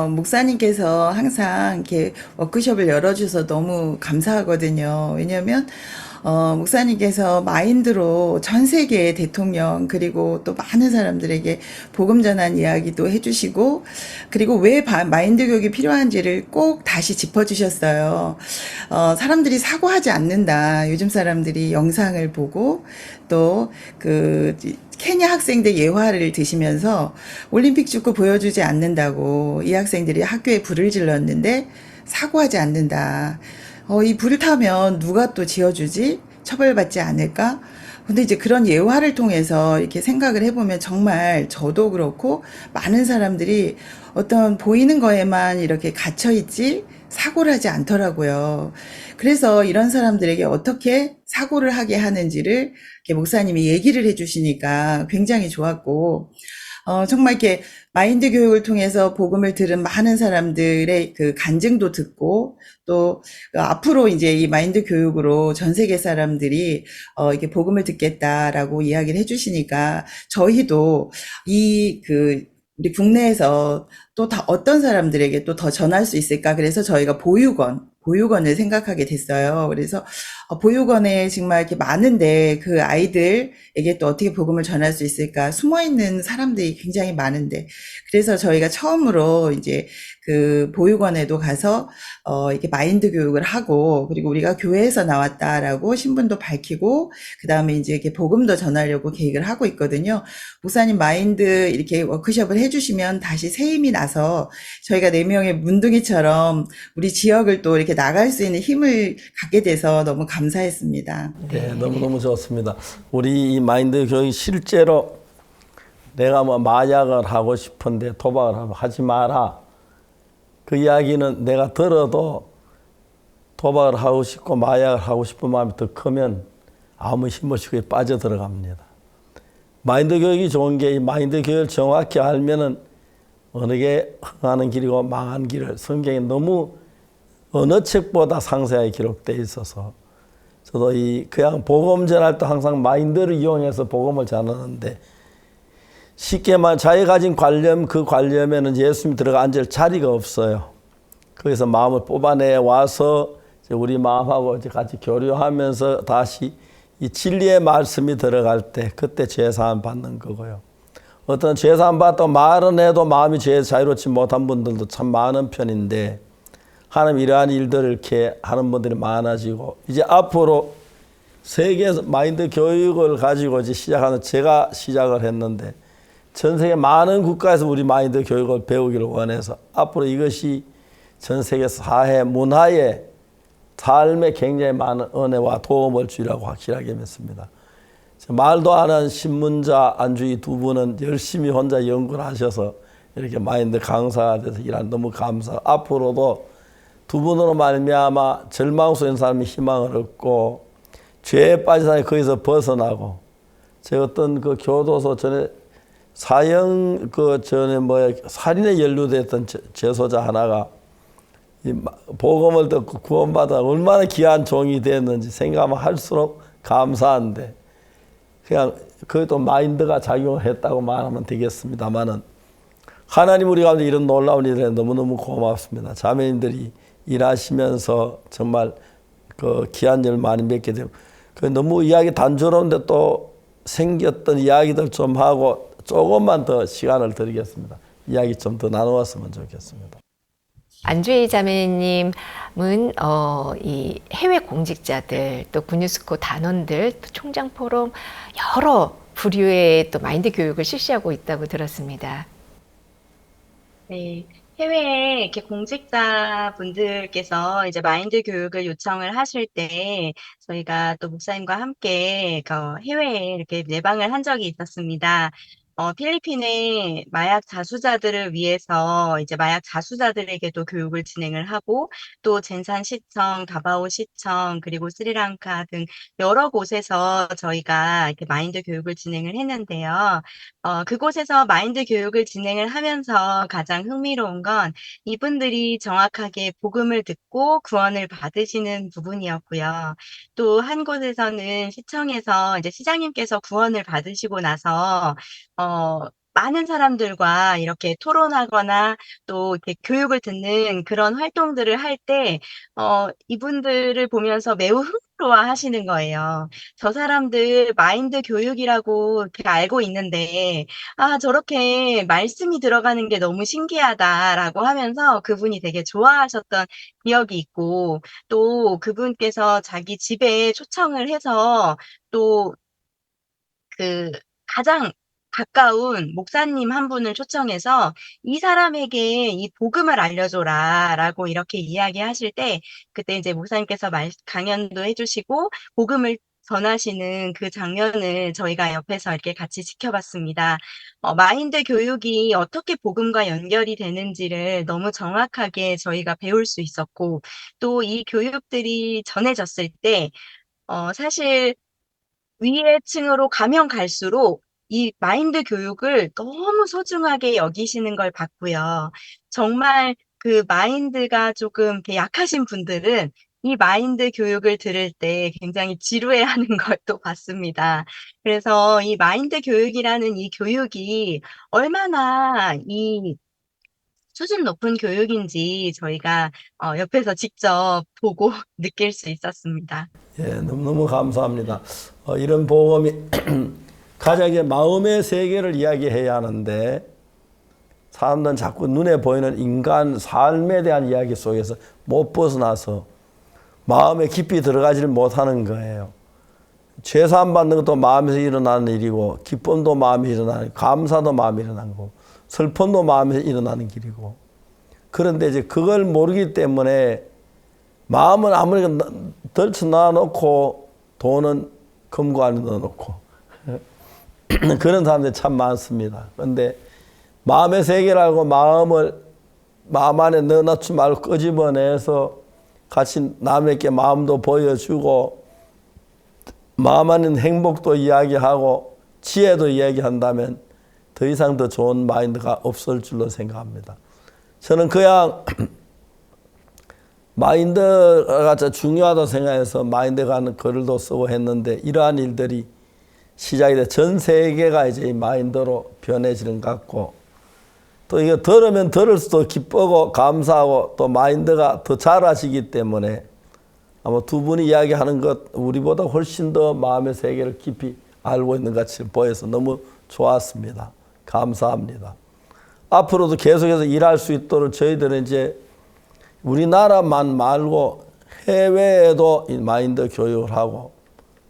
목사님께서 항상 이렇게 워크숍을 열어주셔서 너무 감사하거든요. 왜냐면, 목사님께서 마인드로 전 세계의 대통령, 그리고 또 많은 사람들에게 복음 전한 이야기도 해주시고, 그리고 왜 마인드 교육이 필요한지를 꼭 다시 짚어주셨어요. 사람들이 사고하지 않는다. 요즘 사람들이 영상을 보고, 또, 케냐 학생들 예화를 드시면서 올림픽 축구 보여주지 않는다고 이 학생들이 학교에 불을 질렀는데 사고하지 않는다. 이 불을 타면 누가 또 지어주지? 처벌받지 않을까? 근데 이제 그런 예화를 통해서 이렇게 생각을 해보면 정말 저도 그렇고 많은 사람들이 어떤 보이는 거에만 이렇게 갇혀있지 사고를 하지 않더라고요. 그래서 이런 사람들에게 어떻게 사고를 하게 하는지를 이렇게 목사님이 얘기를 해주시니까 굉장히 좋았고, 정말 이렇게 마인드 교육을 통해서 복음을 들은 많은 사람들의 그 간증도 듣고, 또 앞으로 이제 이 마인드 교육으로 전 세계 사람들이 이렇게 복음을 듣겠다라고 이야기를 해주시니까 저희도 우리 국내에서 또 어떤 사람들에게 또 더 전할 수 있을까? 그래서 저희가 보육원을 생각하게 됐어요. 그래서 보육원에 정말 이렇게 많은데 그 아이들에게 또 어떻게 복음을 전할 수 있을까? 숨어있는 사람들이 굉장히 많은데. 그래서 저희가 처음으로 이제 그 보육원에도 가서 이렇게 마인드 교육을 하고, 그리고 우리가 교회에서 나왔다라고 신분도 밝히고, 그 다음에 이제 이렇게 복음도 전하려고 계획을 하고 있거든요. 목사님 마인드 이렇게 워크숍을 해주시면 다시 새 힘이 나서 저희가 4명의 문둥이처럼 우리 지역을 또 이렇게 나갈 수 있는 힘을 갖게 돼서 너무 감사했습니다. 네, 너무너무 좋습니다. 우리 이 마인드 교육이 실제로 내가 뭐 마약을 하고 싶은데 도박을 하지 마라. 그 이야기는 내가 들어도 도박을 하고 싶고 마약을 하고 싶은 마음이 더 크면 아무 힘없이 그게 빠져들어갑니다. 마인드 교육이 좋은 게 이 마인드 교육을 정확히 알면은 어느 게 흥하는 길이고 망한 길을 성경에 너무 어느 책보다 상세하게 기록되어 있어서 저도 그냥 복음 전할 때 항상 마인드를 이용해서 복음을 전하는데 쉽게 말 자기 가진 관념 그 관념에는 예수님이 들어가 앉을 자리가 없어요. 거기서 마음을 뽑아내 와서 이제 우리 마음하고 이제 같이 교류하면서 다시 이 진리의 말씀이 들어갈 때 그때 죄사함 받는 거고요. 어떤 죄사함 받다고 말은 해도 마음이 죄에서 자유롭지 못한 분들도 참 많은 편인데 하나님 이러한 일들을 이렇게 하는 분들이 많아지고 이제 앞으로 세계에서 마인드 교육을 가지고 이제 시작하는 제가 시작을 했는데 전 세계 많은 국가에서 우리 마인드 교육을 배우기를 원해서 앞으로 이것이 전 세계 사회 문화에 삶에 굉장히 많은 은혜와 도움을 주리라고 확실하게 믿습니다. 말도 안 하는 신문자 안주희 두 분은 열심히 혼자 연구를 하셔서 이렇게 마인드 강사가 돼서 일하는 너무 감사하고 앞으로도 두 분으로 말미암아 절망 속에 있는 사람이 희망을 얻고 죄에 빠진 사람이 거기서 벗어나고 제가 어떤 그 교도소 전에 살인에 연루됐던 재소자 하나가 이 복음을 듣고 구원받아 얼마나 귀한 종이 됐는지 생각하면 할수록 감사한데 그냥 그것도 마인드가 작용을 했다고 말하면 되겠습니다만은 하나님 우리 가운데 이런 놀라운 일에 너무너무 고맙습니다. 자매님들이 일하시면서 정말 그 귀한 일 많이 맺게 되고 너무 이야기 단조로운데 또 생겼던 이야기들 좀 하고 조금만 더 시간을 드리겠습니다. 이야기 좀 더 나누었으면 좋겠습니다. 안주희 자매님은 이 해외 공직자들 또 군유스코 단원들 또 총장 포럼 여러 부류의 또 마인드 교육을 실시하고 있다고 들었습니다. 네. 해외에 이렇게 공직자분들께서 이제 마인드 교육을 요청을 하실 때 저희가 또 목사님과 함께 해외에 이렇게 내방을 한 적이 있었습니다. 필리핀의 마약 자수자들을 위해서 이제 마약 자수자들에게도 교육을 진행을 하고 또 젠산 시청, 다바오 시청 그리고 스리랑카 등 여러 곳에서 저희가 이렇게 마인드 교육을 진행을 했는데요. 그곳에서 마인드 교육을 진행을 하면서 가장 흥미로운 건 이분들이 정확하게 복음을 듣고 구원을 받으시는 부분이었고요. 또 한 곳에서는 시청에서 이제 시장님께서 구원을 받으시고 나서 많은 사람들과 이렇게 토론하거나 또 이렇게 교육을 듣는 그런 활동들을 할 때, 이분들을 보면서 매우 흥미로워 하시는 거예요. 저 사람들 마인드 교육이라고 이렇게 알고 있는데, 저렇게 말씀이 들어가는 게 너무 신기하다라고 하면서 그분이 되게 좋아하셨던 기억이 있고, 또 그분께서 자기 집에 초청을 해서 또 가장 가까운 목사님 한 분을 초청해서 이 사람에게 이 복음을 알려줘라라고 이렇게 이야기하실 때 그때 이제 목사님께서 강연도 해주시고 복음을 전하시는 그 장면을 저희가 옆에서 이렇게 같이 지켜봤습니다. 마인드 교육이 어떻게 복음과 연결이 되는지를 너무 정확하게 저희가 배울 수 있었고 또 이 교육들이 전해졌을 때 사실 위의 층으로 가면 갈수록 이 마인드 교육을 너무 소중하게 여기시는 걸 봤고요. 정말 그 마인드가 조금 이렇게 약하신 분들은 이 마인드 교육을 들을 때 굉장히 지루해하는 걸 또 봤습니다. 그래서 이 마인드 교육이라는 이 교육이 얼마나 이 수준 높은 교육인지 저희가 옆에서 직접 보고 느낄 수 있었습니다. 예, 너무너무 감사합니다. 이런 복음이 가장 이제 마음의 세계를 이야기해야 하는데 사람들은 자꾸 눈에 보이는 인간 삶에 대한 이야기 속에서 못 벗어나서 마음에 깊이 들어가지를 못하는 거예요. 죄사함 받는 것도 마음에서 일어나는 일이고 기쁨도 마음에 일어나는 감사도 마음에 일어나는 거고 슬픔도 마음에서 일어나는 길이고 그런데 이제 그걸 모르기 때문에 마음은 아무리 덜쳐 놔놓고 돈은 금고 안에 넣어놓고 그런 사람들이 참 많습니다. 그런데 마음의 세계를 알고 마음 안에 넣어놓지 말고 끄집어내서 같이 남에게 마음도 보여주고 마음 안에 있는 행복도 이야기하고 지혜도 이야기한다면 더 이상 더 좋은 마인드가 없을 줄로 생각합니다. 저는 그냥 마인드가 진짜 중요하다고 생각해서 마인드가 하는 글도 쓰고 했는데 이러한 일들이 시작이 돼 전 세계가 이제 이 마인드로 변해지는 것 같고 또 이거 들으면 들을수록 기쁘고 감사하고 또 마인드가 더 잘하시기 때문에 아마 두 분이 이야기하는 것 우리보다 훨씬 더 마음의 세계를 깊이 알고 있는 것 같이 보여서 너무 좋았습니다. 감사합니다. 앞으로도 계속해서 일할 수 있도록 저희들은 이제 우리나라만 말고 해외에도 이 마인드 교육을 하고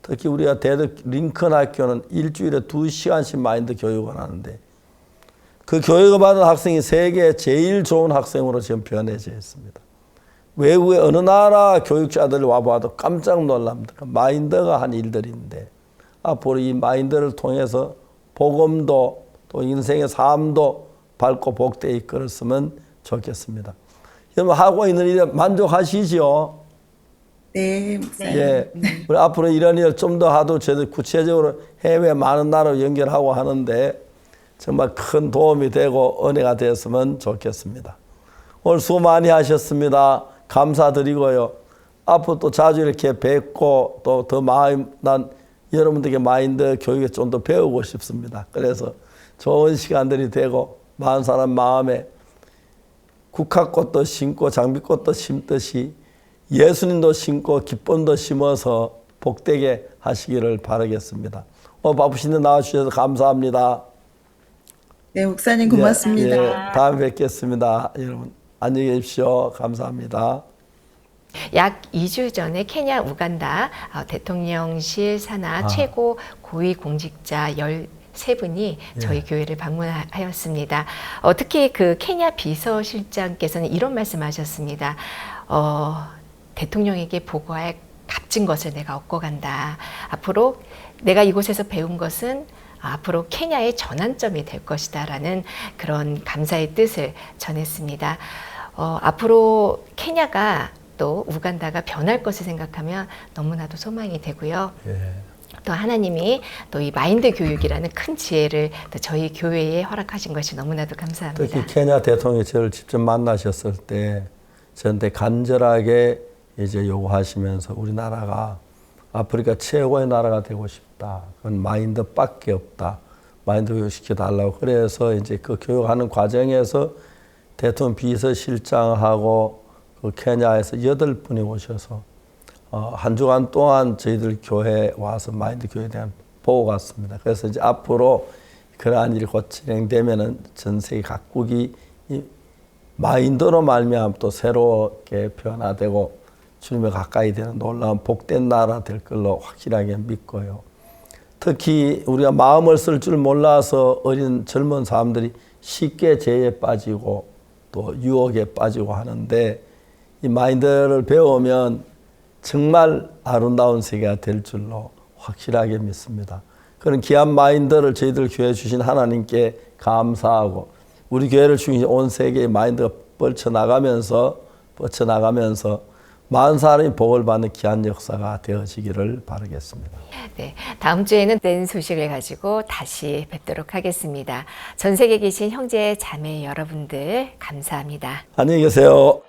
특히 우리가 대덕 링컨 학교는 일주일에 2시간씩 마인드 교육을 하는데 그 교육을 받은 학생이 세계 제일 좋은 학생으로 지금 변해져 있습니다. 외국의 어느 나라 교육자들이 와봐도 깜짝 놀랍니다. 마인드가 한 일들인데 앞으로 이 마인드를 통해서 복음도 또 인생의 삶도 밝고 복되게 이끌었으면 좋겠습니다. 여러분 하고 있는 일에 만족하시죠? 네, 목사님. 예, 우리 앞으로 이런 일 좀 더 하도 저희들 구체적으로 해외 많은 나라로 연결하고 하는데 정말 큰 도움이 되고 은혜가 되었으면 좋겠습니다. 오늘 수고 많이 하셨습니다. 감사드리고요. 앞으로 또 자주 이렇게 뵙고 또 더 난 여러분들에게 마인드 교육에 좀 더 배우고 싶습니다. 그래서 좋은 시간들이 되고 많은 사람 마음에 국화꽃도 심고 장미꽃도 심듯이 예수님도 심고 기쁨도 심어서 복되게 하시기를 바라겠습니다. 오늘 바쁘신데 나와주셔서 감사합니다. 네, 목사님 고맙습니다. 예, 다음에 뵙겠습니다. 여러분 안녕히 계십시오. 감사합니다. 약 2주 전에 케냐 우간다 대통령실 산하 최고 고위 공직자 13분이 저희 교회를 방문하였습니다. 특히 그 케냐 비서실장께서는 이런 말씀하셨습니다. 대통령에게 보고할 값진 것을 내가 얻고 간다. 앞으로 내가 이곳에서 배운 것은 앞으로 케냐의 전환점이 될 것이다 라는 그런 감사의 뜻을 전했습니다. 앞으로 케냐가 또 우간다가 변할 것을 생각하면 너무나도 소망이 되고요. 또 하나님이 또 이 마인드 교육이라는 큰 지혜를 또 저희 교회에 허락하신 것이 너무나도 감사합니다. 특히 케냐 대통령이 저를 직접 만나셨을 때 저한테 간절하게 이제 요구하시면서 우리나라가 아프리카 최고의 나라가 되고 싶다. 그건 마인드밖에 없다. 마인드 교육시켜 달라고. 그래서 이제 그 교육하는 과정에서 대통령 비서실장하고 그 케냐에서 8분이 오셔서 한 주간 동안 저희들 교회에 와서 마인드 교육에 대한 보고 갔습니다. 그래서 이제 앞으로 그러한 일이 곧 진행되면은 전 세계 각국이 이 마인드로 말미암아 또 새롭게 변화되고 주님에 가까이 되는 놀라운 복된 나라 될 걸로 확실하게 믿고요. 특히 우리가 마음을 쓸 줄 몰라서 어린 젊은 사람들이 쉽게 죄에 빠지고 또 유혹에 빠지고 하는데 이 마인드를 배우면 정말 아름다운 세계가 될 줄로 확실하게 믿습니다. 그런 귀한 마인드를 저희들 교회에 주신 하나님께 감사하고 우리 교회를 중심으로 온 세계의 마인드가 뻗쳐나가면서 많은 사람이 복을 받는 귀한 역사가 되어지기를 바라겠습니다. 네, 다음 주에는 된 소식을 가지고 다시 뵙도록 하겠습니다. 전 세계에 계신 형제 자매 여러분들 감사합니다. 안녕히 계세요.